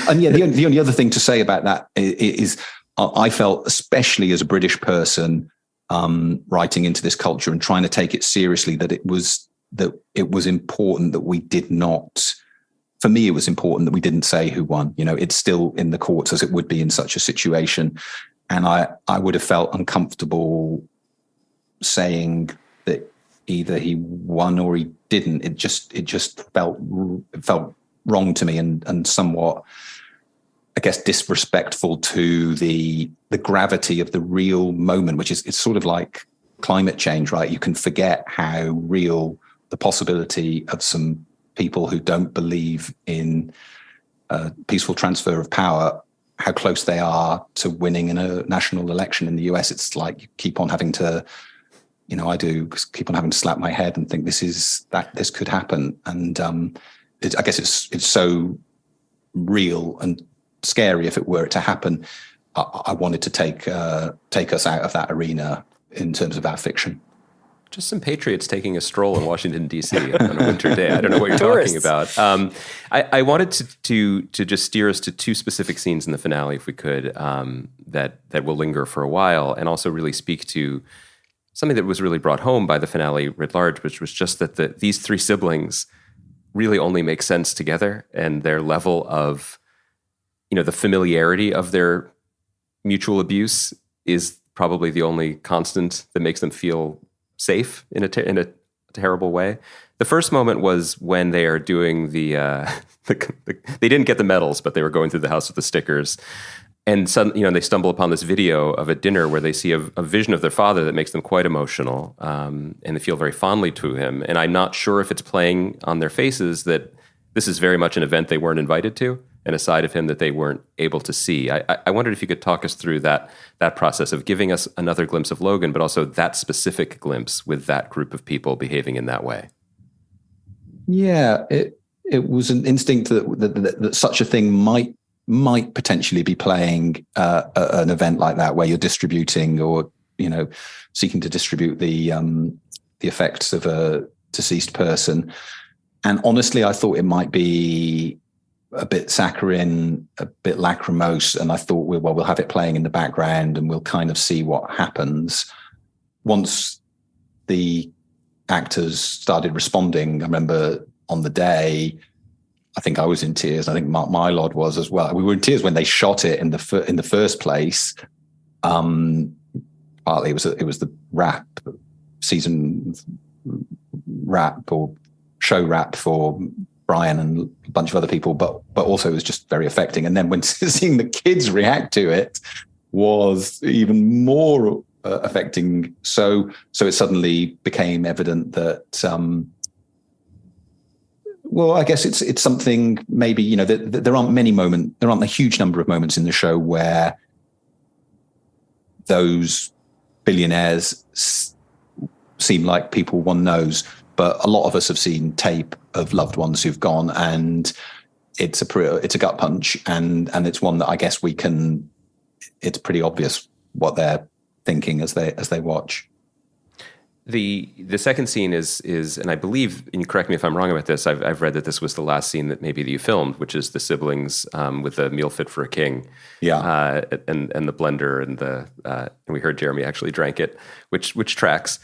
Speaker 6: And yeah, the only other thing to say about that is I felt, especially as a British person, writing into this culture and trying to take it seriously, that it was important that we did not. For me, it was important that we didn't say who won. It's still in the courts, as it would be in such a situation, and I would have felt uncomfortable saying that either he won or he didn't. It just felt wrong to me, and somewhat, I guess, disrespectful to the gravity of the real moment, which is, it's sort of like climate change, right? You can forget how real the possibility of some people who don't believe in peaceful transfer of power, how close they are to winning in a national election in the US. It's like you keep on having to, I do keep on having to slap my head and think this could happen. And I guess it's so real and scary if it were to happen. I wanted to take us out of that arena in terms of our fiction.
Speaker 5: Just some patriots taking a stroll in Washington, D.C. on a winter day. I don't know what you're talking about. I wanted to just steer us to two specific scenes in the finale, if we could, that will linger for a while, and also really speak to something that was really brought home by the finale writ large, which was just that these three siblings really only make sense together, and their level of, the familiarity of their mutual abuse is probably the only constant that makes them feel safe in a terrible way. The first moment was when they are doing they didn't get the medals, but they were going through the house with the stickers. And they stumble upon this video of a dinner where they see a vision of their father that makes them quite emotional, and they feel very fondly to him. And I'm not sure if it's playing on their faces that this is very much an event they weren't invited to, and a side of him that they weren't able to see. I wondered if you could talk us through that process of giving us another glimpse of Logan, but also that specific glimpse with that group of people behaving in that way.
Speaker 6: Yeah, it was an instinct that such a thing might potentially be playing an event like that, where you're distributing or seeking to distribute the effects of a deceased person. And honestly, I thought it might be a bit saccharine, a bit lachrymose, and I thought, we'll have it playing in the background and we'll kind of see what happens. Once the actors started responding, I remember on the day, I think I was in tears. I think Mark Mylod was as well. We were in tears when they shot it in the first place. Partly it was the season wrap or show wrap for Brian and a bunch of other people, but also it was just very affecting. And then when seeing the kids react to it was even more affecting. So it suddenly became evident that, well, I guess it's something maybe, that there aren't a huge number of moments in the show where those billionaires seem like people one knows, but a lot of us have seen tape of loved ones who've gone, and it's a gut punch, and it's one that I guess it's pretty obvious what they're thinking as they watch.
Speaker 5: The second scene is, and I believe, and you correct me if I'm wrong about this, I've read that this was the last scene that you filmed, which is the siblings with the meal fit for a king, and the blender, and we heard Jeremy actually drank it, which tracks.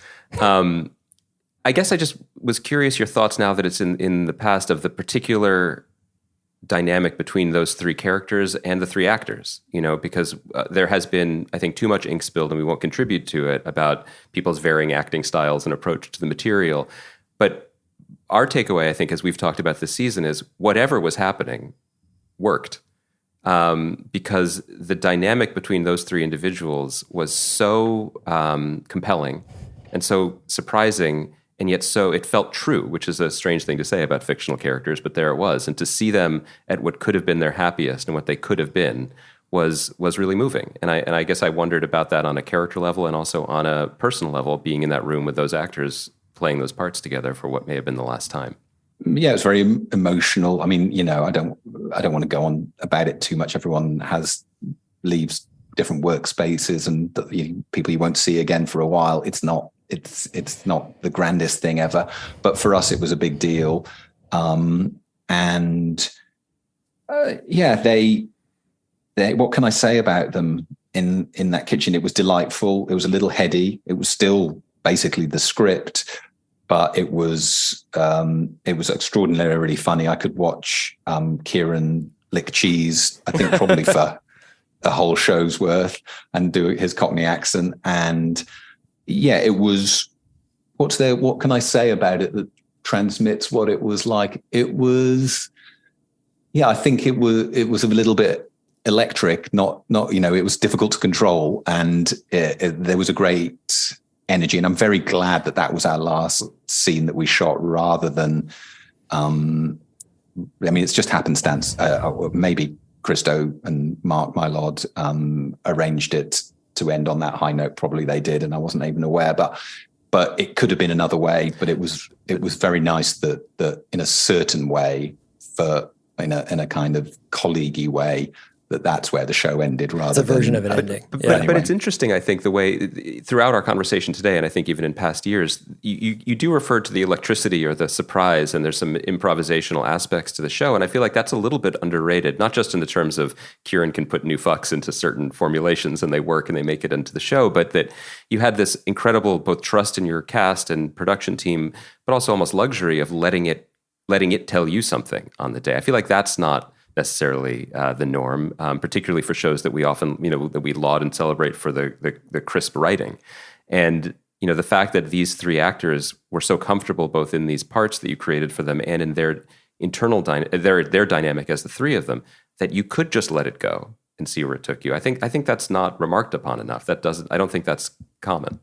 Speaker 5: I guess I just was curious your thoughts now that it's in the past of the particular dynamic between those three characters and the three actors, because there has been, I think, too much ink spilled, and we won't contribute to it, about people's varying acting styles and approach to the material. But our takeaway, I think, as we've talked about this season, is whatever was happening worked, because the dynamic between those three individuals was so compelling and so surprising. And yet it felt true, which is a strange thing to say about fictional characters, but there it was. And to see them at what could have been their happiest and what they could have been was really moving. And I guess I wondered about that on a character level and also on a personal level, being in that room with those actors playing those parts together for what may have been the last time.
Speaker 6: Yeah, it's very emotional. I mean, I don't want to go on about it too much. Everyone leaves different workspaces and people you won't see again for a while. It's not the grandest thing ever, but for us it was a big deal. They what can I say about them in that kitchen? It was delightful. It was a little heady. It was still basically the script, but it was extraordinarily funny. I could watch Kieran lick cheese, I think probably for a whole show's worth, and do his Cockney accent. And yeah, it was, what can I say about it that transmits what it was like? It was, I think it was a little bit electric, not, it was difficult to control. And there was a great energy. And I'm very glad that was our last scene that we shot, rather than, it's just happenstance. Maybe Christo and Mark Mylod arranged it to end on that high note. Probably they did, and I wasn't even aware. But it could have been another way. But it was very nice that in a certain way, in a kind of colleague-y way, that's where the show ended, rather
Speaker 4: it's a version of an ending.
Speaker 5: But it's interesting, I think, the way throughout our conversation today, and I think even in past years, you do refer to the electricity or the surprise, and there's some improvisational aspects to the show, and I feel like that's a little bit underrated, not just in the terms of Kieran can put new fucks into certain formulations and they work and they make it into the show, but that you had this incredible both trust in your cast and production team, but also almost luxury of letting it tell you something on the day. I feel like that's not necessarily the norm, particularly for shows that we often, that we laud and celebrate for the crisp writing. And, the fact that these three actors were so comfortable both in these parts that you created for them and in their internal their dynamic as the three of them, that you could just let it go and see where it took you. I think that's not remarked upon enough. I don't think that's common.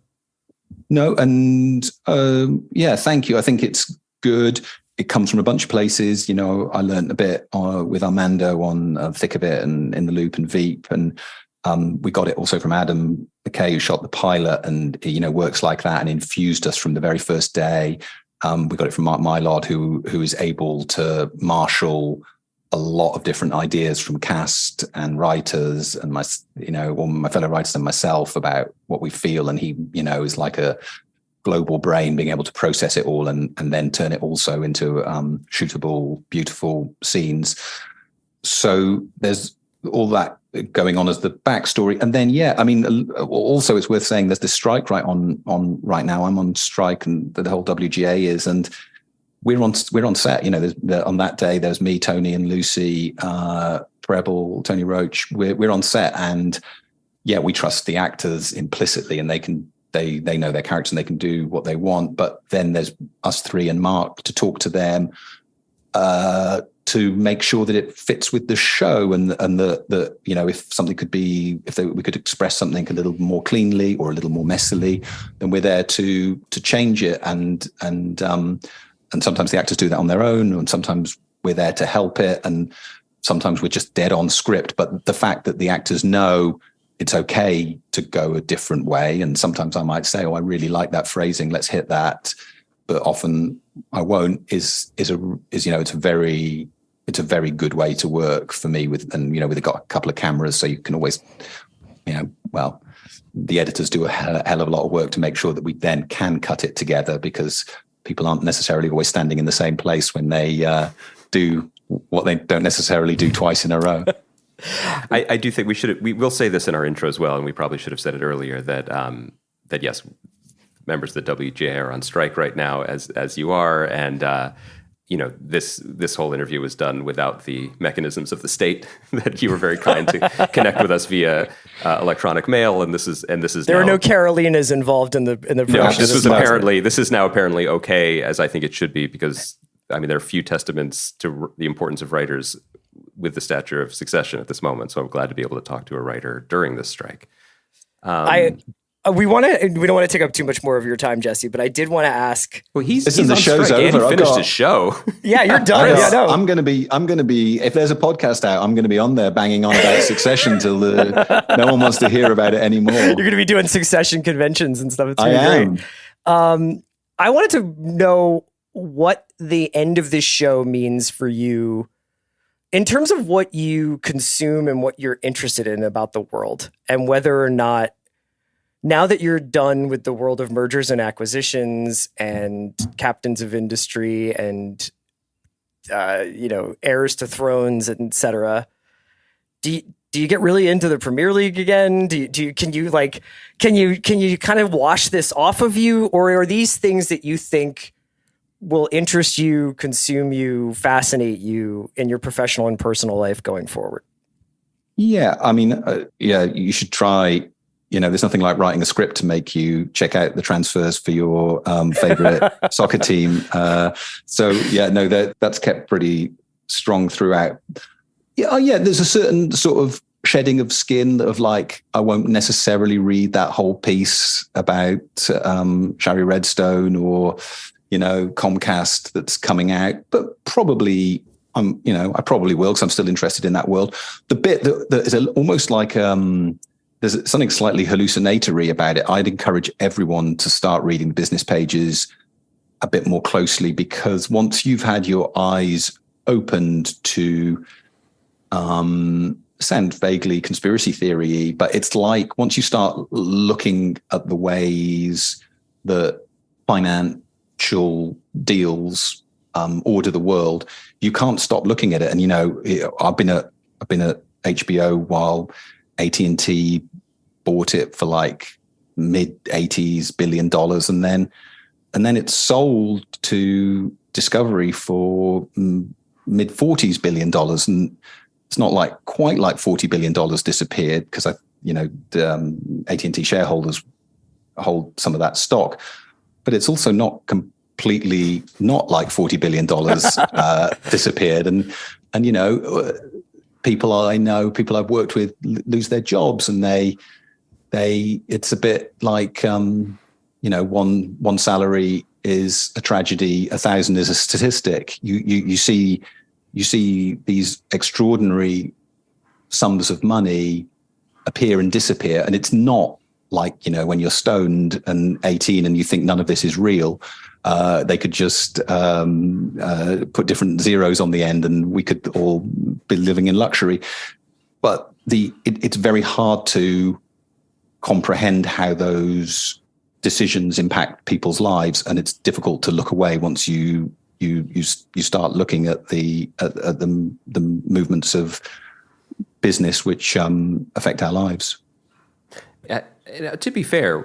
Speaker 6: No, and thank you. I think it's good. It comes from a bunch of places. I learned a bit with Armando on Thick of It and In the Loop and Veep. And we got it also from Adam McKay, who shot the pilot, and, works like that and infused us from the very first day. We got it from Mark Mylod, who is able to marshal a lot of different ideas from cast and writers and my fellow writers and myself about what we feel. And he, is like a global brain, being able to process it all and then turn it also into shootable, beautiful scenes. So there's all that going on as the backstory. And then, also it's worth saying there's this strike on right now. I'm on strike, and the whole WGA is, and we're on set. On that day, there's me, Tony, and Lucy, Preble, Tony Roach. We're on set, and we trust the actors implicitly, and they know their characters and they can do what they want. But then there's us three and Mark to talk to them. to make sure that it fits with the show, and the you know, if something could be, we could express something a little more cleanly or a little more messily, then we're there to change it, and sometimes the actors do that on their own, and sometimes we're there to help it, and sometimes we're just dead on script. But the fact that the actors know it's okay to go a different way, and sometimes I might say, oh, I really like that phrasing, let's hit that, but often I won't, is you know, it's a very good way to work for me with, and, you know, we've got a couple of cameras, so you can always, you know, well, the editors do a hell of a lot of work to make sure that we then can cut it together, because people aren't necessarily always standing in the same place when they do what they don't necessarily do twice in a row.
Speaker 5: I do think we will say this in our intro as well, and we probably should have said it earlier, that yes, members of the WGA are on strike right now, as you are, and you know, this whole interview was done without the mechanisms of the state that you were very kind to connect with us via electronic mail, and this is
Speaker 4: there are no Carolinas involved in the production.
Speaker 5: No, this is now apparently okay, as I think it should be, because I mean, there are few testaments to the importance of writers with the stature of Succession at this moment. So I'm glad to be able to talk to a writer during this strike.
Speaker 4: We don't want to take up too much more of your time, Jesse, but I did want to ask.
Speaker 5: Well, he's
Speaker 6: the
Speaker 5: on
Speaker 6: show's
Speaker 5: strike
Speaker 6: over.
Speaker 5: and finished his show.
Speaker 4: Yeah, you're done. Yeah, no.
Speaker 6: I'm going to be. If there's a podcast out, I'm going to be on there banging on about Succession till no one wants to hear about it anymore.
Speaker 4: You're going to be doing Succession conventions and stuff. It's
Speaker 6: I am.
Speaker 4: Great. I wanted to know what the end of this show means for you in terms of what you consume and what you're interested in about the world, and whether or not, now that you're done with the world of mergers and acquisitions and captains of industry and, you know, heirs to thrones, etc., do you get really into the Premier League again? Can you kind of wash this off of you, or are these things that you think will interest you, consume you, fascinate you in your professional and personal life going forward?
Speaker 6: Yeah, I mean, you should try. You know, there's nothing like writing a script to make you check out the transfers for your favorite soccer team. So yeah, no, that's kept pretty strong throughout. Yeah, there's a certain sort of shedding of skin of like, I won't necessarily read that whole piece about Shari Redstone or, you know, Comcast that's coming out, but probably I probably will, because I'm still interested in that world. The bit that is almost like there's something slightly hallucinatory about it. I'd encourage everyone to start reading the business pages a bit more closely, because once you've had your eyes opened to sound vaguely conspiracy theory, but it's like once you start looking at the ways that financial deals order the world, you can't stop looking at it. And, you know, I've been at HBO while AT&T bought it for like mid-80s billion dollars, and then it's sold to Discovery for mid-40s billion dollars, and it's not like quite like $40 billion disappeared, because the AT&T shareholders hold some of that stock, but it's also not completely not like $40 billion disappeared, and you know, people I've worked with lose their jobs, and they it's a bit like you know, one salary is a tragedy, 1,000 is a statistic. You see these extraordinary sums of money appear and disappear, and it's not like, you know, when you're stoned and 18 and you think none of this is real. They could just put different zeros on the end, and we could all be living in luxury. But it's very hard to comprehend how those decisions impact people's lives, and it's difficult to look away once you start looking at the movements of business which affect our lives.
Speaker 5: To be fair,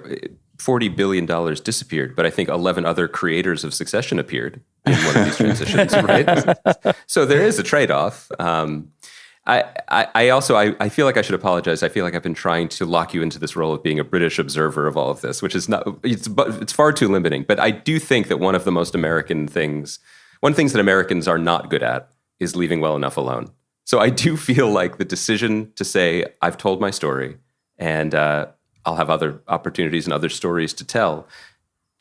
Speaker 5: $40 billion disappeared, but I think 11 other creators of Succession appeared in one of these transitions, right? So there is a trade-off. I feel like I should apologize. I feel like I've been trying to lock you into this role of being a British observer of all of this, which is not, it's far too limiting. But I do think that one of the most American things one of the things that Americans are not good at is leaving well enough alone. So I do feel like the decision to say, I've told my story and I'll have other opportunities and other stories to tell.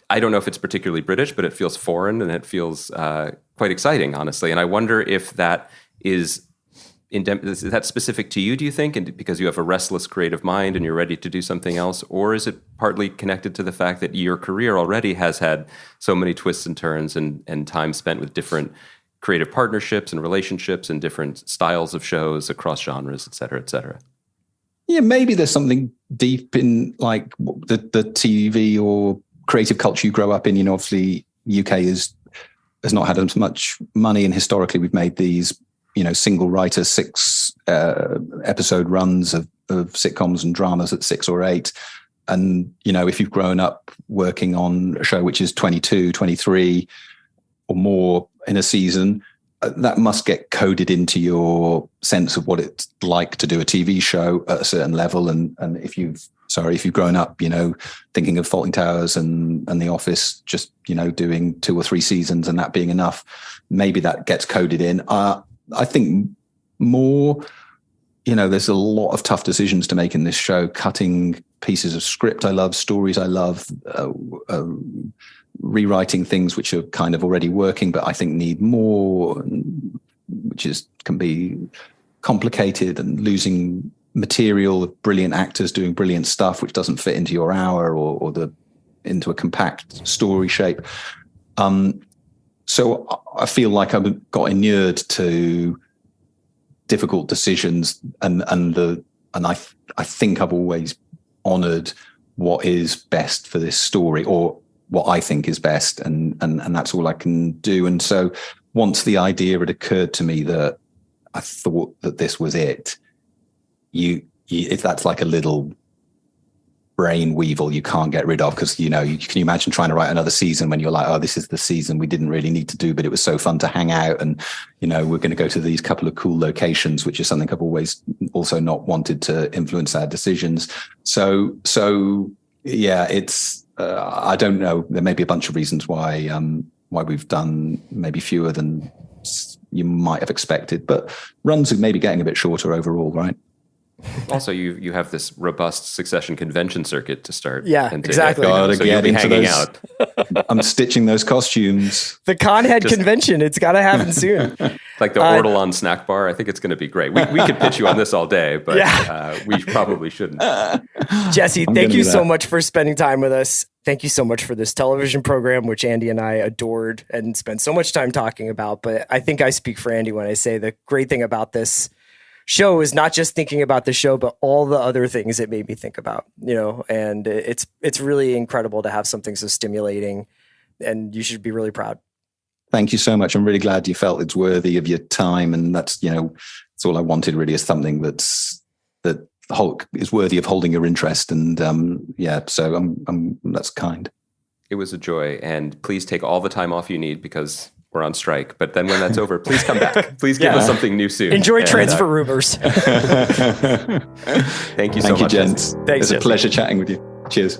Speaker 5: I don't know if it's particularly British, but it feels foreign and it feels quite exciting, honestly. And I wonder if that is that specific to you, do you think? And because you have a restless creative mind and you're ready to do something else? Or is it partly connected to the fact that your career already has had so many twists and turns and time spent with different creative partnerships and relationships and different styles of shows across genres, et cetera, et cetera?
Speaker 6: Yeah, maybe there's something deep in like the TV or creative culture you grow up in. Obviously UK has not had as much money, and historically we've made these, single writer 6 episode runs of sitcoms and dramas at 6 or 8. And, if you've grown up working on a show which is 22, 23 or more in a season, that must get coded into your sense of what it's like to do a TV show at a certain level. And if you've grown up, thinking of Fawlty Towers and The Office, just, doing 2 or 3 seasons and that being enough, maybe that gets coded in. I think more, there's a lot of tough decisions to make in this show, cutting pieces of script I love, stories I love, rewriting things which are kind of already working, but I think need more, can be complicated, and losing material of brilliant actors doing brilliant stuff, which doesn't fit into your hour or into a compact story shape. So I feel like I've got inured to difficult decisions, and I think I've always honored what is best for this story, or what I think is best, and that's all I can do. And so once the idea had occurred to me that I thought that this was it, if that's like a little brain weevil you can't get rid of, because you can imagine trying to write another season when you're like, oh, this is the season we didn't really need to do, but it was so fun to hang out, and we're going to go to these couple of cool locations, which is something I've always also not wanted to influence our decisions. So yeah, it's I don't know, there may be a bunch of reasons why we've done maybe fewer than you might have expected, but runs are maybe getting a bit shorter overall, right?
Speaker 5: Also, you have this robust Succession convention circuit to start.
Speaker 4: Yeah, exactly.
Speaker 5: So you'll be hanging out.
Speaker 6: I'm stitching those costumes.
Speaker 4: The Conhead convention, it's got to happen soon.
Speaker 5: Like the Ortolan snack bar. I think it's going to be great. We could pitch you on this all day, but we probably shouldn't.
Speaker 4: Jesse, thank you so much for spending time with us. Thank you so much for this television program, which Andy and I adored and spent so much time talking about. But I think I speak for Andy when I say the great thing about this show is not just thinking about the show, but all the other things it made me think about, and it's really incredible to have something so stimulating, and you should be really proud.
Speaker 6: Thank you so much. I'm really glad you felt it's worthy of your time. And that's, it's all I wanted really, is something that is worthy of holding your interest. And so I'm that's kind.
Speaker 5: It was a joy. And please take all the time off you need, because we're on strike. But then when that's over, please come back. Please give us something new soon.
Speaker 4: Enjoy transfer rumors.
Speaker 5: Thank you so much.
Speaker 6: Thank you, gents.
Speaker 4: Thanks,
Speaker 6: it's a pleasure chatting with you. Cheers.